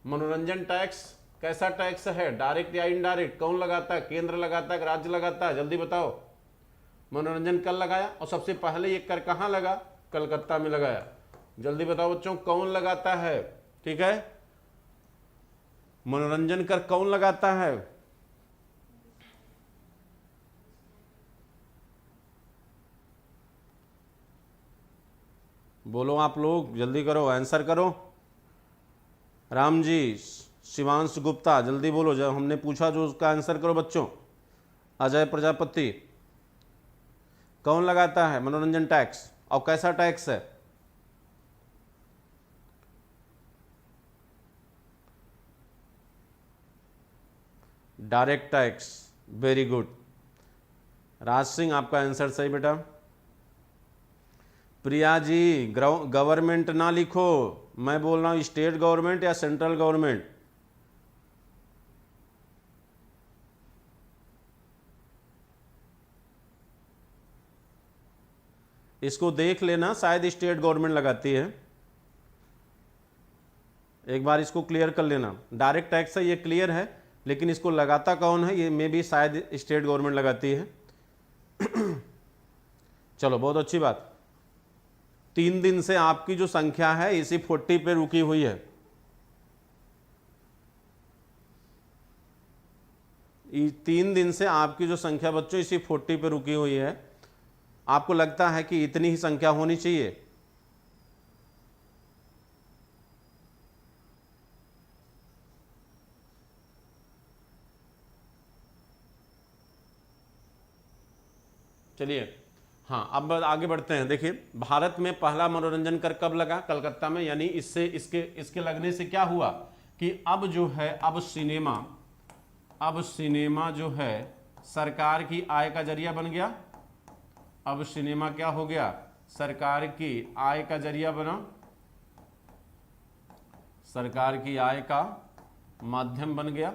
मनोरंजन टैक्स कैसा टैक्स है? डायरेक्ट या इनडायरेक्ट? कौन लगाता है? केंद्र लगाता है, राज्य लगाता है? जल्दी बताओ। मनोरंजन कर लगाया और सबसे पहले ये कर कहां लगा? कलकत्ता में लगाया। जल्दी बताओ बच्चों, कौन लगाता है? ठीक है, मनोरंजन कर कौन लगाता है? बोलो आप लोग, जल्दी करो, आंसर करो। राम जी, शिवांश गुप्ता, जल्दी बोलो, जब हमने पूछा जो उसका आंसर करो बच्चों। अजय प्रजापति, कौन लगाता है मनोरंजन टैक्स और कैसा टैक्स है? Direct tax, very good. Raj Singh, आपका आंसर सही बेटा। प्रिया जी, गवर्नमेंट ना लिखो, मैं बोल रहा हूं स्टेट गवर्नमेंट या सेंट्रल गवर्नमेंट। इसको देख लेना, शायद स्टेट गवर्नमेंट लगाती है। एक बार इसको क्लियर कर लेना। डायरेक्ट टैक्स है ये क्लियर है, लेकिन इसको लगाता कौन है, ये मे भी शायद स्टेट गवर्नमेंट लगाती है। चलो बहुत अच्छी बात। 3 दिन से आपकी जो संख्या है इसी 40 पे रुकी हुई है। 3 दिन से आपकी जो संख्या बच्चों इसी 40 पे रुकी हुई है। आपको लगता है कि इतनी ही संख्या होनी चाहिए? चलिए हाँ, अब आगे बढ़ते हैं। देखिए, भारत में पहला मनोरंजन कर कब लगा? कलकत्ता में। यानी इससे इसके लगने से क्या हुआ कि अब जो है अब सिनेमा जो है सरकार की आय का जरिया बन गया। अब सिनेमा क्या हो गया? सरकार की आय का जरिया बना, सरकार की आय का माध्यम बन गया।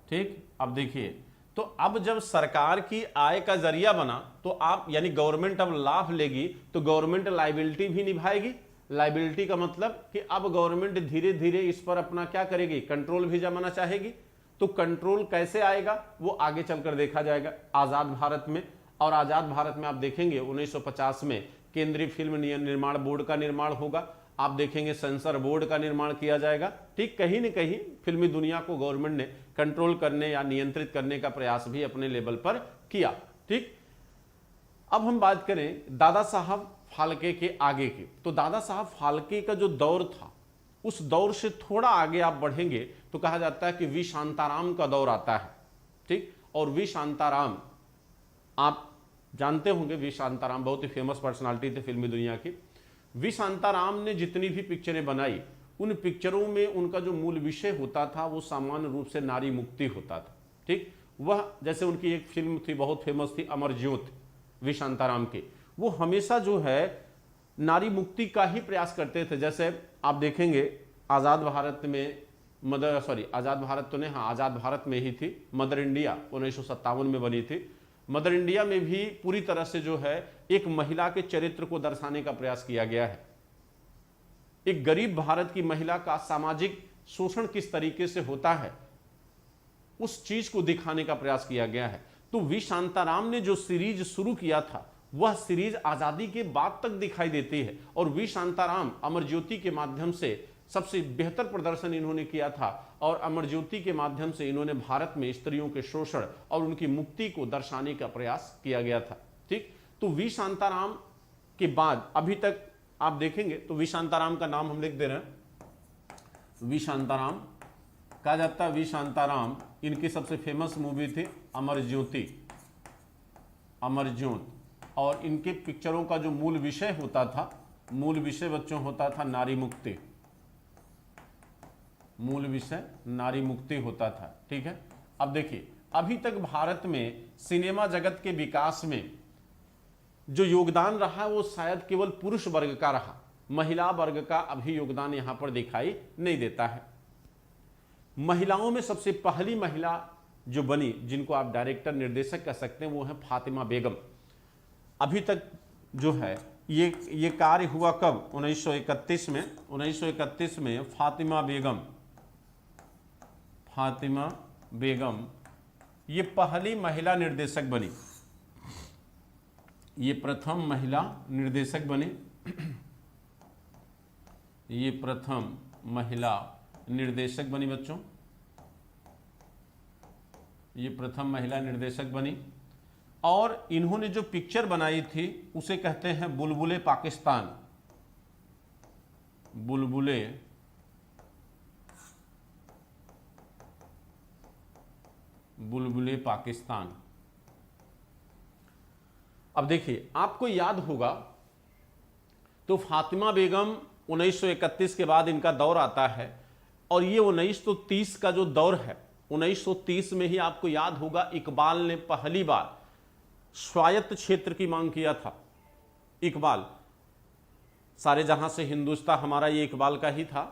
ठीक, अब देखिए, तो अब जब सरकार की आय का जरिया बना तो आप यानी गवर्नमेंट अब लाभ लेगी तो गवर्नमेंट लायबिलिटी भी निभाएगी। लायबिलिटी का मतलब कि अब गवर्नमेंट धीरे धीरे इस पर अपना क्या करेगी? कंट्रोल भी जमाना चाहेगी। तो कंट्रोल कैसे आएगा वो आगे चलकर देखा जाएगा आजाद भारत में। और आजाद भारत में आप देखेंगे 1950 में केंद्रीय फिल्म निर्माण बोर्ड का निर्माण होगा। आप देखेंगे सेंसर बोर्ड का निर्माण किया जाएगा। ठीक, कहीं न कहीं फिल्मी दुनिया को गवर्नमेंट ने कंट्रोल करने या नियंत्रित करने का प्रयास भी अपने लेवल पर किया। ठीक, अब हम बात करें दादा साहब फाल्के के आगे की। तो दादा साहब फाल्के का जो दौर था उस दौर से थोड़ा आगे आप बढ़ेंगे तो कहा जाता है कि वी शांताराम का दौर आता है। ठीक, और वी शांताराम आप जानते होंगे, वी शांताराम बहुत ही फेमस पर्सनालिटी थे फिल्मी दुनिया की। वी शांताराम ने जितनी भी पिक्चरें बनाई उन पिक्चरों में उनका जो मूल विषय होता था वो सामान्य रूप से नारी मुक्ति होता था। ठीक, वह जैसे उनकी एक फिल्म थी बहुत फेमस थी अमर ज्योति वी शांताराम की, वो हमेशा जो है नारी मुक्ति का ही प्रयास करते थे। जैसे आप देखेंगे आज़ाद भारत में आज़ाद भारत तो नहीं, हाँ आज़ाद भारत में ही थी मदर इंडिया 1957 में बनी थी। मदर इंडिया में भी पूरी तरह से जो है एक महिला के चरित्र को दर्शाने का प्रयास किया गया है। एक गरीब भारत की महिला का सामाजिक शोषण किस तरीके से होता है उस चीज को दिखाने का प्रयास किया गया है। तो वी शांताराम ने जो सीरीज शुरू किया था वह सीरीज आजादी के बाद तक दिखाई देती है। और वी शांताराम अमर ज्योति के माध्यम से सबसे बेहतर प्रदर्शन इन्होंने किया था और अमर ज्योति के माध्यम से इन्होंने भारत में स्त्रियों के शोषण और उनकी मुक्ति को दर्शाने का प्रयास किया गया था। ठीक, तो वी शांताराम के बाद अभी तक आप देखेंगे तो वी शांताराम का नाम हम लिख दे रहे हैं। वी शांताराम कहा जाता है। वी शांताराम, इनकी सबसे फेमस मूवी थी अमर ज्योति, अमर ज्योति। और इनके पिक्चरों का जो मूल विषय होता था, मूल विषय बच्चों होता था नारी मुक्ति, मूल विषय नारी मुक्ति होता था। ठीक है, अब देखिए अभी तक भारत में सिनेमा जगत के विकास में जो योगदान रहा वो शायद केवल पुरुष वर्ग का रहा, महिला वर्ग का अभी योगदान यहां पर दिखाई नहीं देता है। महिलाओं में सबसे पहली महिला जो बनी जिनको आप डायरेक्टर निर्देशक कह सकते हैं वो है फातिमा बेगम। अभी तक जो है ये कार्य हुआ कब? 1931 में। 1931 में फातिमा बेगम ये पहली महिला निर्देशक बनी, ये प्रथम महिला निर्देशक बनी, ये प्रथम महिला निर्देशक बनी बच्चों, ये प्रथम महिला निर्देशक बनी। और इन्होंने जो पिक्चर बनाई थी उसे कहते हैं बुलबुले पाकिस्तान, बुलबुले पाकिस्तान। अब देखिए आपको याद होगा तो फातिमा बेगम 1931 के बाद इनका दौर आता है और ये 1930 का जो दौर है 1930 में ही आपको याद होगा इकबाल ने पहली बार स्वायत्त क्षेत्र की मांग किया था। इकबाल, सारे जहां से हिंदुस्तान हमारा ये इकबाल का ही था।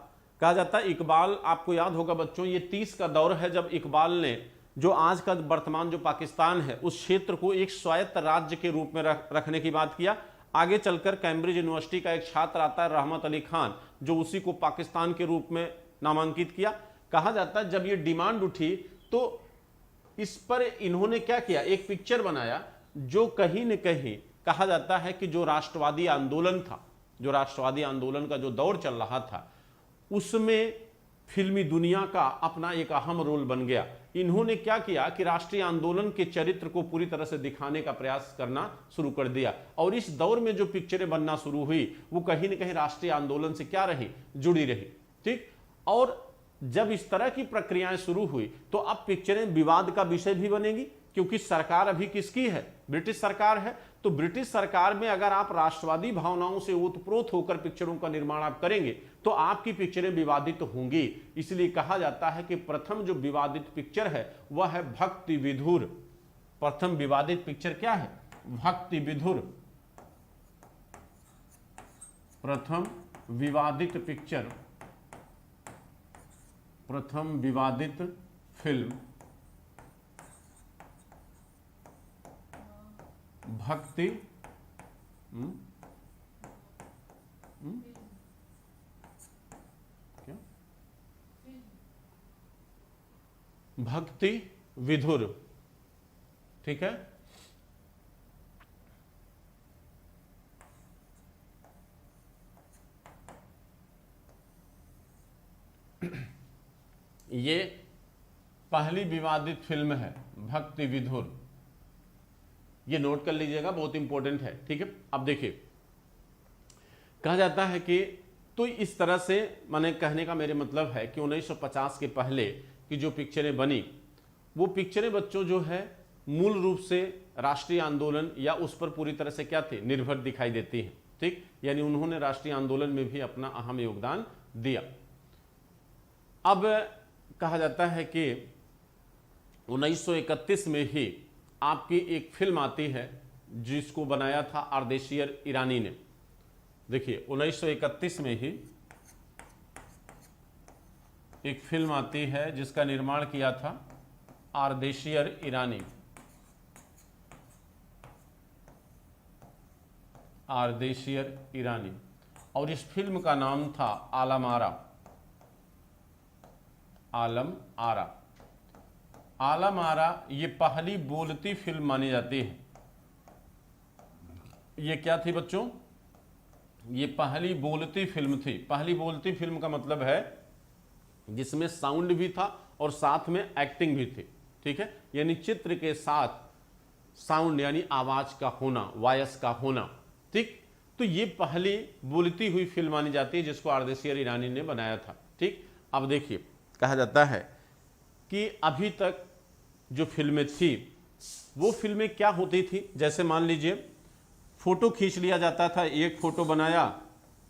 कहा जाता है इकबाल, आपको याद होगा बच्चों ये 30 का दौर है जब इकबाल ने जो आज का वर्तमान जो पाकिस्तान है उस क्षेत्र को एक स्वायत्त राज्य के रूप में रखने की बात किया। आगे चलकर कैम्ब्रिज यूनिवर्सिटी का एक छात्र आता है रहमत अली खान, जो उसी को पाकिस्तान के रूप में नामांकित किया। कहा जाता है जब ये डिमांड उठी तो इस पर इन्होंने क्या किया, एक पिक्चर बनाया जो कहीं न कहीं कहा जाता है कि जो राष्ट्रवादी आंदोलन था, जो राष्ट्रवादी आंदोलन का जो दौर चल रहा था, उसमें फिल्मी दुनिया का अपना एक अहम रोल बन गया। इन्होंने क्या किया कि राष्ट्रीय आंदोलन के चरित्र को पूरी तरह से दिखाने का प्रयास करना शुरू कर दिया, और इस दौर में जो पिक्चरें बनना शुरू हुई वो कहीं न कहीं राष्ट्रीय आंदोलन से क्या रही, जुड़ी रही। ठीक, और जब इस तरह की प्रक्रियाएं शुरू हुई तो अब पिक्चरें विवाद का विषय भी बनेगी, क्योंकि सरकार अभी किसकी है, ब्रिटिश सरकार है। तो ब्रिटिश सरकार में अगर आप राष्ट्रवादी भावनाओं से ओतप्रोत होकर पिक्चरों का निर्माण आप करेंगे तो आपकी पिक्चरें विवादित होंगी। इसलिए कहा जाता है कि प्रथम जो विवादित पिक्चर है वह है भक्ति विधुर। प्रथम विवादित पिक्चर क्या है, भक्ति विधुर। प्रथम विवादित पिक्चर, प्रथम विवादित फिल्म भक्ति क्या, भक्ति विधुर। ठीक है, ये पहली विवादित फिल्म है भक्ति विधुर। ये नोट कर लीजिएगा, बहुत इंपॉर्टेंट है। ठीक है, अब देखिए कहा जाता है कि तो इस तरह से मैंने कहने का मेरे मतलब है कि 1950 के पहले की जो पिक्चरें बनी वो पिक्चरें बच्चों जो है मूल रूप से राष्ट्रीय आंदोलन या उस पर पूरी तरह से क्या थे, निर्भर दिखाई देती हैं। ठीक, यानी उन्होंने राष्ट्रीय आंदोलन में भी अपना अहम योगदान दिया। अब कहा जाता है कि 1931 में ही आपकी एक फिल्म आती है जिसको बनाया था आर्देशियर ईरानी ने। देखिए 1931 में ही एक फिल्म आती है जिसका निर्माण किया था आर्देशियर ईरानी। आर्देशियर ईरानी, और इस फिल्म का नाम था आलम आरा। आलम आरा, आलम आरा ये पहली बोलती फिल्म मानी जाती है। ये क्या थी बच्चों, ये पहली बोलती फिल्म थी। पहली बोलती फिल्म का मतलब है जिसमें साउंड भी था और साथ में एक्टिंग भी थी। ठीक है, यानी चित्र के साथ साउंड यानी आवाज का होना, वॉयस का होना। ठीक, तो ये पहली बोलती हुई फिल्म मानी जाती है जिसको आर्देशियर ईरानी ने बनाया था। ठीक, अब देखिए कहा जाता है कि अभी तक जो फिल्में थी वो फिल्में क्या होती थी, जैसे मान लीजिए फोटो खींच लिया जाता था, एक फोटो बनाया,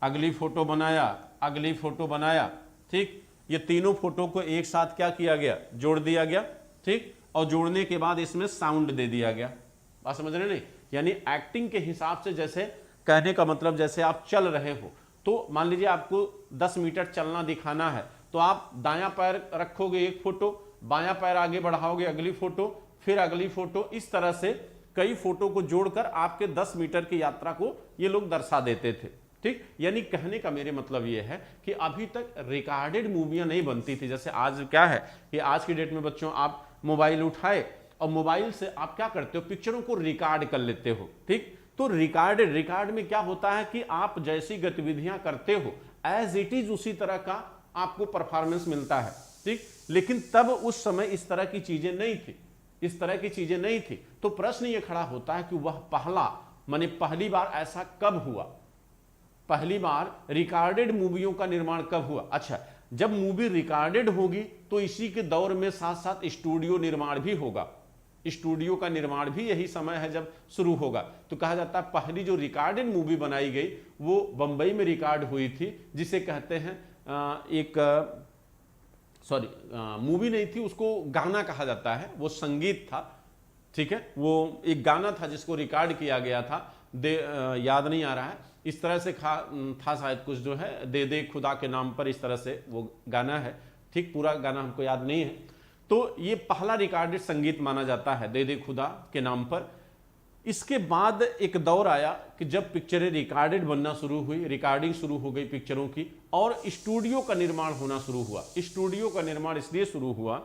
अगली फोटो बनाया, अगली फोटो बनाया। ठीक, ये तीनों फोटो को एक साथ क्या किया गया, जोड़ दिया गया। ठीक, और जोड़ने के बाद इसमें साउंड दे दिया गया। बात समझ रहे नहीं, यानी एक्टिंग के हिसाब से, जैसे कहने का मतलब जैसे आप चल रहे हो तो मान लीजिए आपको 10 मीटर चलना दिखाना है तो आप दायां पैर रखोगे एक फोटो, बायां पैर आगे बढ़ाओगे अगली फोटो, फिर अगली फोटो, इस तरह से कई फोटो को जोड़कर आपके 10 मीटर की यात्रा को ये लोग दर्शा देते थे। ठीक, यानी कहने का मेरे मतलब ये है कि अभी तक रिकॉर्डेड मूवियां नहीं बनती थी। जैसे आज क्या है कि आज की डेट में बच्चों आप मोबाइल उठाए और मोबाइल से आप क्या करते हो, पिक्चरों को रिकॉर्ड कर लेते हो। ठीक, तो रिकॉर्ड में क्या होता है कि आप जैसी गतिविधियां करते हो एज इट इज उसी तरह का आपको परफॉर्मेंस मिलता है। ठीक, लेकिन तब उस समय इस तरह की चीजें नहीं थी, इस तरह की चीजें नहीं थी। तो प्रश्न ये खड़ा होता है कि वह पहला माने पहली बार ऐसा कब हुआ, पहली बार रिकॉर्डेड मूवियों का निर्माण कब हुआ। अच्छा, जब मूवी रिकॉर्डेड होगी तो इसी के दौर में साथ साथ स्टूडियो निर्माण भी होगा। स्टूडियो का निर्माण भी यही समय है जब शुरू होगा। तो कहा जाता है पहली जो रिकॉर्डेड मूवी बनाई गई वो बंबई में रिकॉर्ड हुई थी, जिसे कहते हैं मूवी नहीं थी, उसको गाना कहा जाता है, वो संगीत था। ठीक है, वो एक गाना था जिसको रिकॉर्ड किया गया था, याद नहीं आ रहा है, इस तरह से था शायद कुछ जो है, दे दे खुदा के नाम पर, इस तरह से वो गाना है। ठीक, पूरा गाना हमको याद नहीं है। तो ये पहला रिकॉर्डेड संगीत माना जाता है दे दे खुदा के नाम पर। इसके बाद एक दौर आया कि जब पिक्चरें रिकॉर्डेड बनना शुरू हुई, रिकॉर्डिंग शुरू हो गई पिक्चरों की, और स्टूडियो का निर्माण होना शुरू हुआ। स्टूडियो का निर्माण इसलिए शुरू हुआ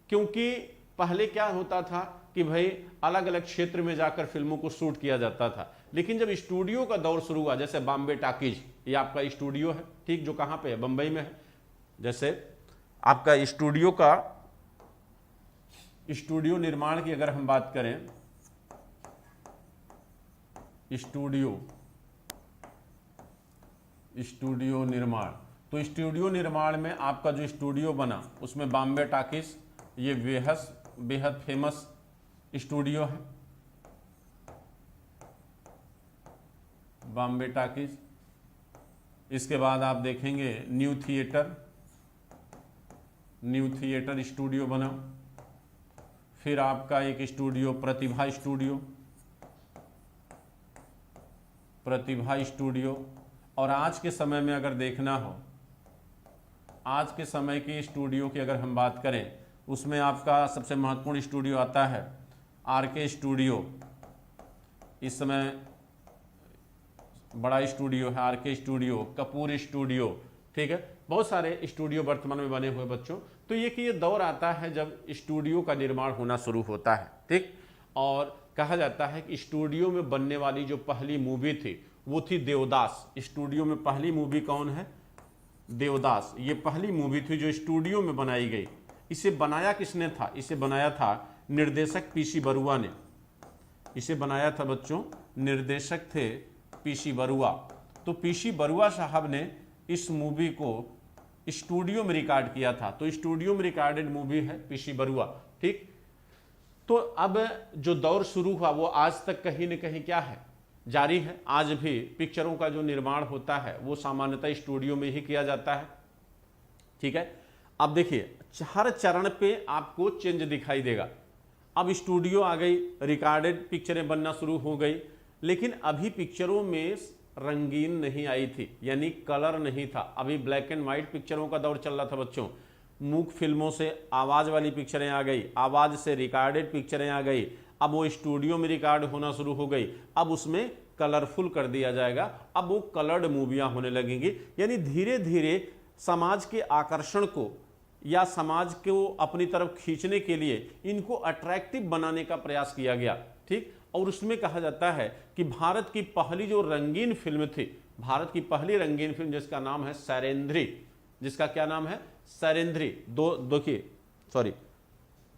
क्योंकि पहले क्या होता था कि भाई अलग अलग क्षेत्र में जाकर फिल्मों को शूट किया जाता था, लेकिन जब स्टूडियो का दौर शुरू हुआ, जैसे बॉम्बे टॉकीज, ये आपका स्टूडियो है, ठीक, जो कहाँ पे है, बम्बई में है। जैसे आपका स्टूडियो निर्माण की अगर हम बात करें, स्टूडियो निर्माण, तो स्टूडियो निर्माण में आपका जो स्टूडियो बना उसमें बॉम्बे टॉकीज, ये बेहद फेमस स्टूडियो है, बॉम्बे टॉकीज। इसके बाद आप देखेंगे न्यू थिएटर स्टूडियो बना। फिर आपका एक स्टूडियो प्रतिभा स्टूडियो। और आज के समय में अगर देखना हो, आज के समय की स्टूडियो की अगर हम बात करें, उसमें आपका सबसे महत्वपूर्ण स्टूडियो आता है आरके स्टूडियो। इस समय बड़ा स्टूडियो है आरके स्टूडियो, कपूर स्टूडियो, ठीक है, बहुत सारे स्टूडियो वर्तमान में बने हुए बच्चों। तो ये दौर आता है जब स्टूडियो का निर्माण होना शुरू होता है, ठीक। और कहा जाता है कि स्टूडियो में बनने वाली जो पहली मूवी थी वो थी देवदास। स्टूडियो में पहली मूवी कौन है? देवदास। ये पहली मूवी थी जो स्टूडियो में बनाई गई। इसे बनाया किसने था? इसे बनाया था निर्देशक पीसी बरुआ ने। इसे बनाया था बच्चों, निर्देशक थे पीसी बरुआ। तो पीसी बरुआ साहब ने इस मूवी को स्टूडियो में रिकॉर्ड किया था। तो स्टूडियो में रिकॉर्डेड मूवी है पीसी बरुआ, ठीक। तो अब जो दौर शुरू हुआ वो आज तक कहीं न कहीं क्या है, जारी है। आज भी पिक्चरों का जो निर्माण होता है वो सामान्यतः स्टूडियो में ही किया जाता है, ठीक है। अब देखिए हर चरण पे आपको चेंज दिखाई देगा। अब स्टूडियो आ गई, रिकॉर्डेड पिक्चरें बनना शुरू हो गई, लेकिन अभी पिक्चरों में रंगीन नहीं आई थी, यानी कलर नहीं था। अभी ब्लैक एंड व्हाइट पिक्चरों का दौर चल रहा था बच्चों। मूक फिल्मों से आवाज़ वाली पिक्चरें आ गई, आवाज़ से रिकॉर्डेड पिक्चरें आ गई। अब वो स्टूडियो में रिकॉर्ड होना शुरू हो गई। अब उसमें कलरफुल कर दिया जाएगा, अब वो कलर्ड मूवियाँ होने लगेंगी। यानी धीरे धीरे समाज के आकर्षण को या समाज को अपनी तरफ खींचने के लिए इनको अट्रैक्टिव बनाने का प्रयास किया गया, ठीक। और उसमें कहा जाता है कि भारत की पहली जो रंगीन फिल्म थी, भारत की पहली रंगीन फिल्म जिसका नाम है सैरेंद्री, जिसका क्या नाम है, सैरेंद्री।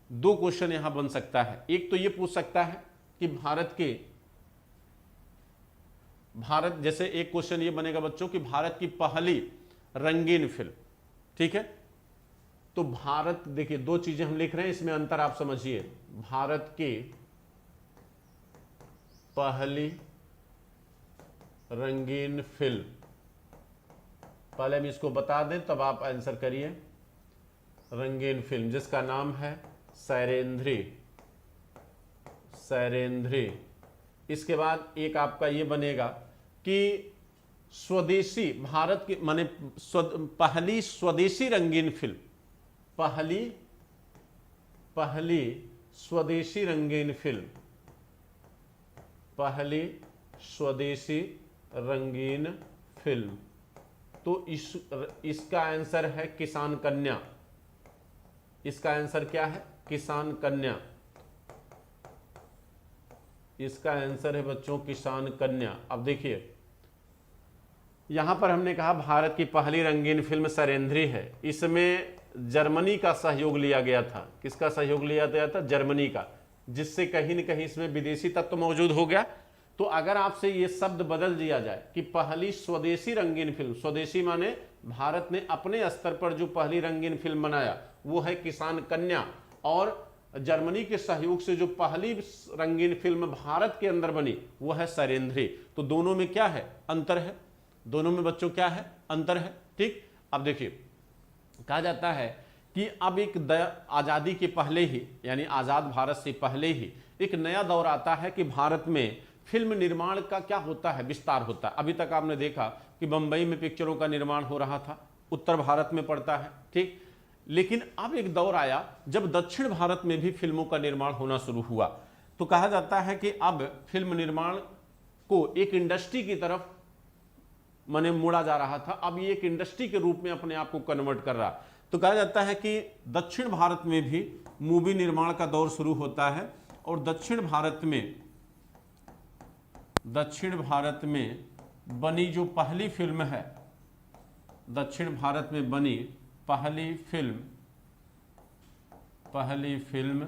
दो क्वेश्चन यहां बन सकता है। एक तो ये पूछ सकता है कि भारत जैसे एक क्वेश्चन ये बनेगा बच्चों कि भारत की पहली रंगीन फिल्म, ठीक है। तो भारत, देखिए दो चीजें हम लिख रहे हैं, इसमें अंतर आप समझिए। भारत की पहली रंगीन फिल्म, पहले हम इसको बता दें तब आप आंसर करिए। रंगीन फिल्म जिसका नाम है सैरेंद्री। इसके बाद एक आपका ये बनेगा कि स्वदेशी, भारत की माने पहली स्वदेशी रंगीन फिल्म, पहली स्वदेशी रंगीन फिल्म, पहली स्वदेशी रंगीन फिल्म। तो इसका आंसर है किसान कन्या। इसका आंसर क्या है? किसान कन्या। इसका आंसर है बच्चों किसान कन्या। अब देखिए यहां पर हमने कहा भारत की पहली रंगीन फिल्म सैरेंद्री है। इसमें जर्मनी का सहयोग लिया गया था। किसका सहयोग लिया गया था? जर्मनी का, जिससे कहीं न कहीं इसमें विदेशी तत्व मौजूद हो गया। तो अगर आपसे ये शब्द बदल दिया जाए कि पहली स्वदेशी रंगीन फिल्म, स्वदेशी माने भारत ने अपने स्तर पर जो पहली रंगीन फिल्म बनाया वो है किसान कन्या, और जर्मनी के सहयोग से जो पहली रंगीन फिल्म भारत के अंदर बनी वो है सैरेंद्री। तो दोनों में क्या है? अंतर है। दोनों में बच्चों क्या है? अंतर है, ठीक। अब देखिए कहा जाता है कि अब एक आज़ादी के पहले ही, यानी आज़ाद भारत से पहले ही एक नया दौर आता है कि भारत में फिल्म निर्माण का क्या होता है? विस्तार होता है। अभी तक आपने देखा कि बंबई में पिक्चरों का निर्माण हो रहा था, उत्तर भारत में पड़ता है, ठीक। लेकिन अब एक दौर आया जब दक्षिण भारत में भी फिल्मों का निर्माण होना शुरू हुआ। तो कहा जाता है कि अब फिल्म निर्माण को एक इंडस्ट्री की तरफ माने मोड़ा जा रहा था, अब ये एक इंडस्ट्री के रूप में अपने आप को कन्वर्ट कर रहा। तो कहा जाता है कि दक्षिण भारत में भी मूवी निर्माण का दौर शुरू होता है और दक्षिण भारत में बनी जो पहली फिल्म है, दक्षिण भारत में बनी पहली फिल्म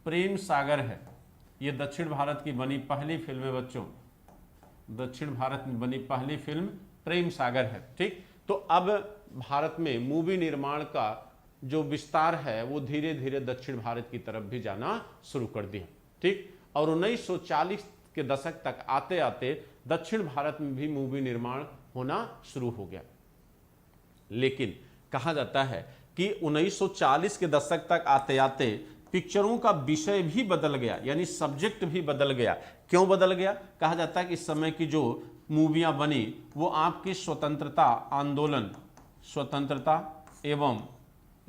प्रेम सागर है। ये दक्षिण भारत की बनी पहली फिल्म है बच्चों, दक्षिण भारत में बनी पहली फिल्म प्रेम सागर है। ठीक, तो अब भारत में मूवी निर्माण का जो विस्तार है वो धीरे धीरे दक्षिण भारत की तरफ भी जाना शुरू कर दिया। ठीक, और 1940 के दशक तक आते आते दक्षिण भारत में भी मूवी निर्माण होना शुरू हो गया। लेकिन कहा जाता है कि 1940 के दशक तक आते आते पिक्चरों का विषय भी बदल गया, यानी सब्जेक्ट भी बदल गया। क्यों बदल गया? कहा जाता है कि इस समय की जो मूवियां बनी वो आपकी स्वतंत्रता आंदोलन, स्वतंत्रता एवं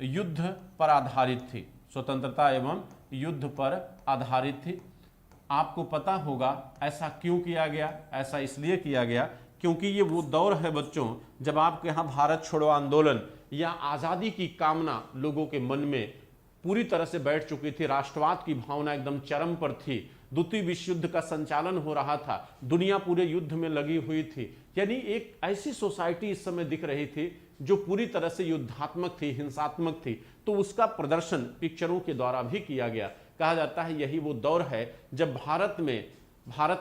युद्ध पर आधारित थी, स्वतंत्रता एवं युद्ध पर आधारित थी। आपको पता होगा ऐसा क्यों किया गया? ऐसा इसलिए किया गया क्योंकि ये वो दौर है बच्चों जब आपके यहाँ भारत छोड़ो आंदोलन या आज़ादी की कामना लोगों के मन में पूरी तरह से बैठ चुकी थी, राष्ट्रवाद की भावना एकदम चरम पर थी, द्वितीय विश्व युद्ध का संचालन हो रहा था, दुनिया पूरे युद्ध में लगी हुई थी। यानी एक ऐसी सोसाइटी इस समय दिख रही थी जो पूरी तरह से युद्धात्मक थी, हिंसात्मक थी। तो उसका प्रदर्शन पिक्चरों के द्वारा भी किया गया। कहा जाता है यही वो दौर है जब भारत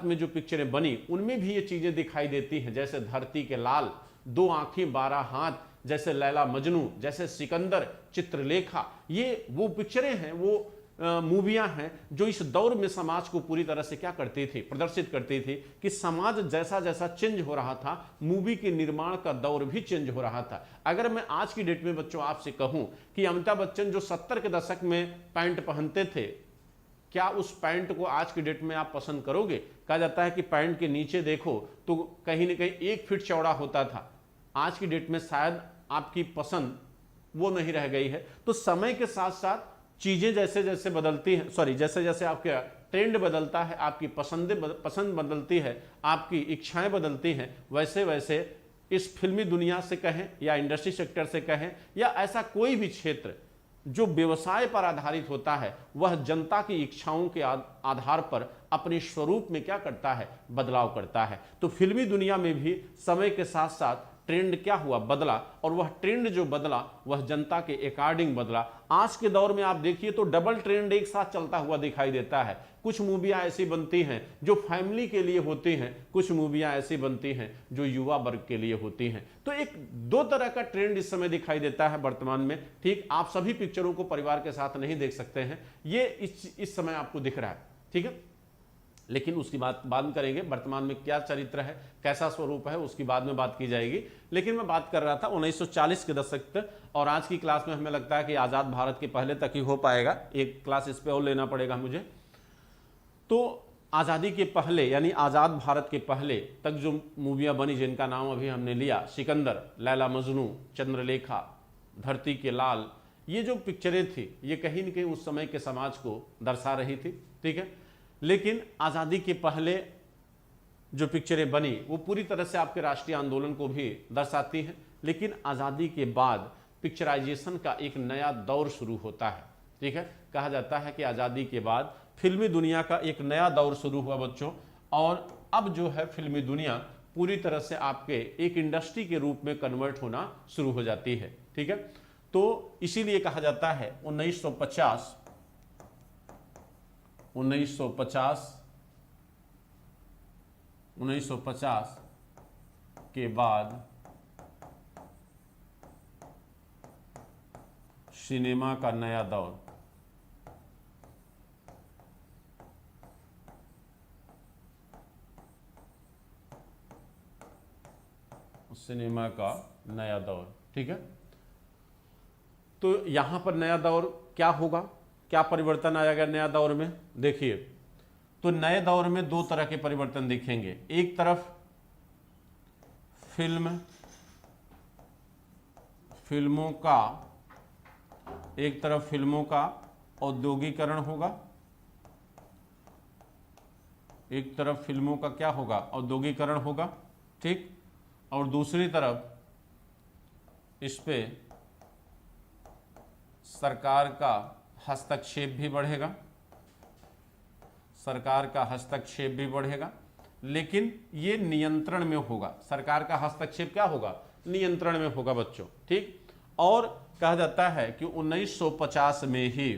में जो पिक्चरें बनी उनमें भी ये चीजें दिखाई देती हैं, जैसे धरती के लाल, दो आंखें 12 हाथ, जैसे लैला मजनू, जैसे सिकंदर, चित्रलेखा। ये वो पिक्चरें हैं, वो मूवियां हैं जो इस दौर में समाज को पूरी तरह से क्या करती थी, प्रदर्शित करती थी कि समाज जैसा जैसा चेंज हो रहा था, मूवी के निर्माण का दौर भी चेंज हो रहा था। अगर मैं आज की डेट में बच्चों आपसे कहूं कि अमिताभ बच्चन जो 70 के दशक में पैंट पहनते थे, क्या उस पैंट को आज की डेट में आप पसंद करोगे? कहा जाता है कि पैंट के नीचे देखो तो कहीं ना कहीं 1 फीट चौड़ा होता था। आज की डेट में शायद आपकी पसंद वो नहीं रह गई है। तो समय के साथ साथ चीजें जैसे जैसे बदलती हैं, जैसे जैसे आपका ट्रेंड बदलता है, आपकी पसंद बदलती है, आपकी इच्छाएं बदलती हैं, वैसे वैसे इस फिल्मी दुनिया से कहें या इंडस्ट्री सेक्टर से कहें या ऐसा कोई भी क्षेत्र जो व्यवसाय पर आधारित होता है वह जनता की इच्छाओं के आधार पर अपने स्वरूप में क्या करता है, बदलाव करता है। तो फिल्मी दुनिया में भी समय के साथ साथ ट्रेंड क्या हुआ, बदला, और वह ट्रेंड जो बदला वह जनता के अकॉर्डिंग बदला। आज के दौर में आप देखिए तो डबल ट्रेंड एक साथ चलता हुआ दिखाई देता है। कुछ मूवियां ऐसी बनती हैं जो फैमिली के लिए होती हैं, कुछ मूवियां ऐसी बनती हैं जो युवा वर्ग के लिए होती हैं। तो एक दो तरह का ट्रेंड इस समय दिखाई देता है वर्तमान में। ठीक, आप सभी पिक्चरों को परिवार के साथ नहीं देख सकते हैं, ये इस समय आपको दिख रहा है। ठीक है, लेकिन उसकी बात बाद में करेंगे। वर्तमान में क्या चरित्र है, कैसा स्वरूप है, उसकी बाद में बात की जाएगी। लेकिन मैं बात कर रहा था 1940 के दशक तक, और आज की क्लास में हमें लगता है कि आज़ाद भारत के पहले तक ही हो पाएगा, एक क्लास इस पे और लेना पड़ेगा मुझे। तो आज़ादी के पहले यानी आज़ाद भारत के पहले तक जो मूवियाँ बनी जिनका नाम अभी हमने लिया, सिकंदर, लैला मजनू, चंद्रलेखा, धरती के लाल, ये जो पिक्चरें थी ये कहीं न कहीं उस समय के समाज को दर्शा रही थी। ठीक है, लेकिन आज़ादी के पहले जो पिक्चरें बनी वो पूरी तरह से आपके राष्ट्रीय आंदोलन को भी दर्शाती हैं। लेकिन आज़ादी के बाद पिक्चराइजेशन का एक नया दौर शुरू होता है। ठीक है, कहा जाता है कि आज़ादी के बाद फिल्मी दुनिया का एक नया दौर शुरू हुआ बच्चों, और अब जो है फिल्मी दुनिया पूरी तरह से आपके एक इंडस्ट्री के रूप में कन्वर्ट होना शुरू हो जाती है। ठीक है, तो इसीलिए कहा जाता है 1950 के बाद सिनेमा का नया दौर, सिनेमा का नया दौर। ठीक है, तो यहां पर नया दौर क्या होगा, क्या परिवर्तन आएगा नया दौर में? देखिए, तो नए दौर में दो तरह के परिवर्तन दिखेंगे। एक तरफ फिल्मों का औद्योगिकरण होगा, एक तरफ फिल्मों का क्या होगा, औद्योगिकरण होगा। ठीक। और दूसरी तरफ इस पे सरकार का हस्तक्षेप भी बढ़ेगा, सरकार का हस्तक्षेप भी बढ़ेगा, लेकिन ये नियंत्रण में होगा। सरकार का हस्तक्षेप क्या होगा? नियंत्रण में होगा बच्चों, ठीक। और कहा जाता है कि 1950 में ही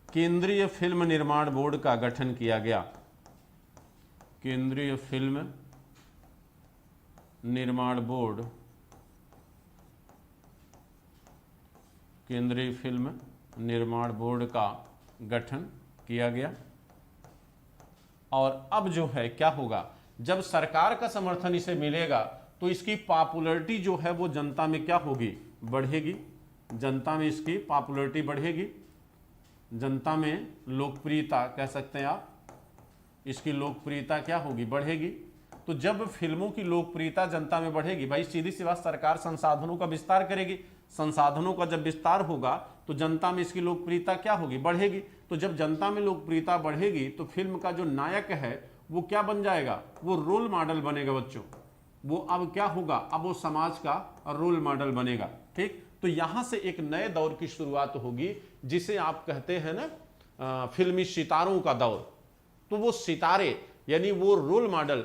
केंद्रीय फिल्म निर्माण बोर्ड का गठन किया गया। केंद्रीय फिल्म निर्माण बोर्ड, केंद्रीय फिल्म निर्माण बोर्ड का गठन किया गया। और अब जो है क्या होगा, जब सरकार का समर्थन इसे मिलेगा तो इसकी पॉपुलैरिटी जो है वो जनता में क्या होगी? बढ़ेगी। जनता में इसकी पॉपुलैरिटी बढ़ेगी, जनता में लोकप्रियता कह सकते हैं आप, इसकी लोकप्रियता क्या होगी? बढ़ेगी। तो जब फिल्मों की लोकप्रियता जनता में बढ़ेगी, भाई सीधी सी बात, सरकार संसाधनों का विस्तार करेगी। संसाधनों का जब विस्तार होगा तो जनता में इसकी लोकप्रियता क्या होगी? बढ़ेगी। तो जब जनता में लोकप्रियता बढ़ेगी तो फिल्म का जो नायक है वो क्या बन जाएगा? वो रोल मॉडल बनेगा बच्चों। वो अब क्या होगा? अब वो समाज का रोल मॉडल बनेगा, ठीक। तो यहां से एक नए दौर की शुरुआत होगी जिसे आप कहते हैं ना फिल्मी सितारों का दौर। तो वो सितारे यानी वो रोल मॉडल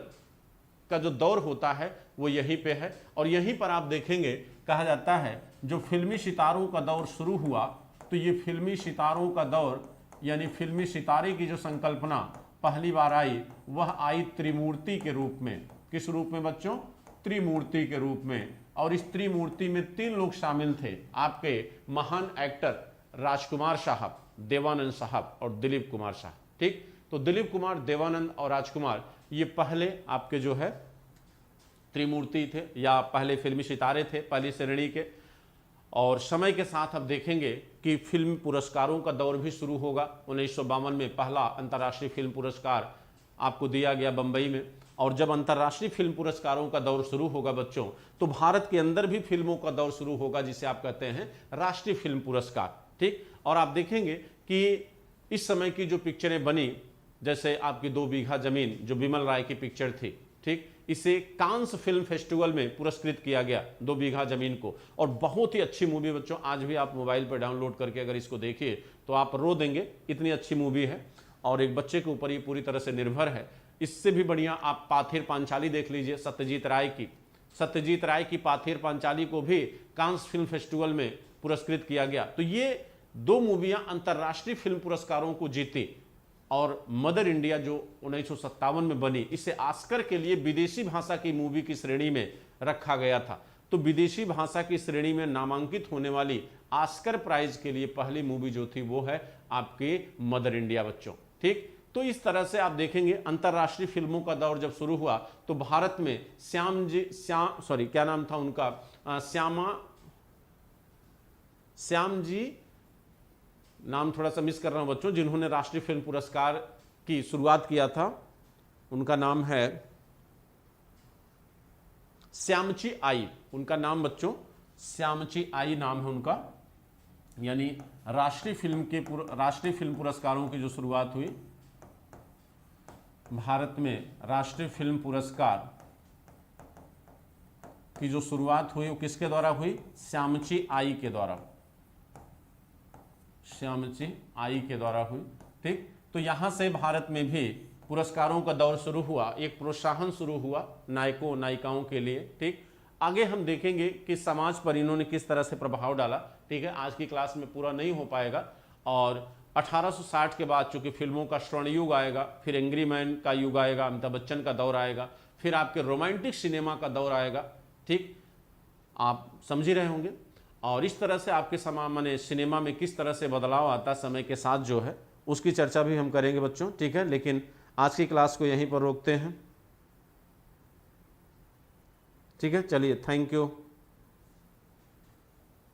का जो दौर होता है वो यहीं पे है। और यहीं पर आप देखेंगे, कहा जाता है जो फिल्मी सितारों का दौर शुरू हुआ तो ये फिल्मी सितारों का दौर यानी फिल्मी सितारे की जो संकल्पना पहली बार आई वह आई त्रिमूर्ति के रूप में। किस रूप में बच्चों? त्रिमूर्ति के रूप में। और इस त्रिमूर्ति में 3 लोग शामिल थे, आपके महान एक्टर राजकुमार साहब, देवानंद साहब और दिलीप कुमार साहब, ठीक। तो दिलीप कुमार, देवानंद और राजकुमार ये पहले आपके जो है त्रिमूर्ति थे या पहले फिल्मी सितारे थे पहली श्रेणी के। और समय के साथ अब देखेंगे कि फिल्म पुरस्कारों का दौर भी शुरू होगा। 1952 में पहला अंतर्राष्ट्रीय फिल्म पुरस्कार आपको दिया गया बंबई में। और जब अंतर्राष्ट्रीय फिल्म पुरस्कारों का दौर शुरू होगा बच्चों तो भारत के अंदर भी फिल्मों का दौर शुरू होगा जिसे आप कहते हैं राष्ट्रीय फिल्म पुरस्कार, ठीक। और आप देखेंगे कि इस समय की जो पिक्चरें बनी, जैसे आपकी 2 बीघा जमीन जो विमल राय की पिक्चर थी, ठीक, इसे कांस फिल्म फेस्टिवल में पुरस्कृत किया गया 2 बीघा जमीन को। और बहुत ही अच्छी मूवी बच्चों, आज भी आप मोबाइल पर डाउनलोड करके अगर इसको देखिए तो आप रो देंगे, इतनी अच्छी मूवी है। और एक बच्चे के ऊपर ये पूरी तरह से निर्भर है। इससे भी बढ़िया आप पाथेर पांचाली देख लीजिए, सत्यजीत राय की। सत्यजीत राय की पाथेर पांचाली को भी कांस फिल्म फेस्टिवल में पुरस्कृत किया गया। तो ये 2 मूवियां अंतर्राष्ट्रीय फिल्म पुरस्कारों को जीती। और मदर इंडिया जो 1957 में बनी, इसे ऑस्कर के लिए विदेशी भाषा की मूवी की श्रेणी में रखा गया था। तो विदेशी भाषा की श्रेणी में नामांकित होने वाली ऑस्कर प्राइज के लिए पहली मूवी जो थी वो है आपकी मदर इंडिया बच्चों, ठीक। तो इस तरह से आप देखेंगे अंतर्राष्ट्रीय फिल्मों का दौर जब शुरू हुआ तो भारत में क्या नाम था उनका, श्याम जी, नाम थोड़ा सा मिस कर रहा हूं बच्चों, जिन्होंने राष्ट्रीय फिल्म पुरस्कार की शुरुआत किया था, उनका नाम है श्यामची आई। उनका नाम बच्चों श्यामची आई नाम है उनका। यानी राष्ट्रीय फिल्म पुरस्कारों की जो शुरुआत हुई भारत में, राष्ट्रीय फिल्म पुरस्कार की जो शुरुआत हुई वो किसके द्वारा हुई? श्यामची आई के द्वारा, श्यामची आई के द्वारा हुई, ठीक। तो यहां से भारत में भी पुरस्कारों का दौर शुरू हुआ, एक प्रोत्साहन शुरू हुआ नायकों नायिकाओं के लिए, ठीक। आगे हम देखेंगे कि समाज पर इन्होंने किस तरह से प्रभाव डाला, ठीक है। आज की क्लास में पूरा नहीं हो पाएगा। और 1860 के बाद चूंकि फिल्मों का स्वर्ण युग आएगा, फिर एंग्री मैन का युग आएगा, अमिताभ बच्चन का दौर आएगा, फिर आपके रोमांटिक सिनेमा का दौर आएगा, ठीक। आप समझ ही रहे होंगे। और इस तरह से आपके माने सिनेमा में किस तरह से बदलाव आता समय के साथ जो है उसकी चर्चा भी हम करेंगे बच्चों, ठीक है। लेकिन आज की क्लास को यहीं पर रोकते हैं, ठीक है। चलिए, थैंक यू।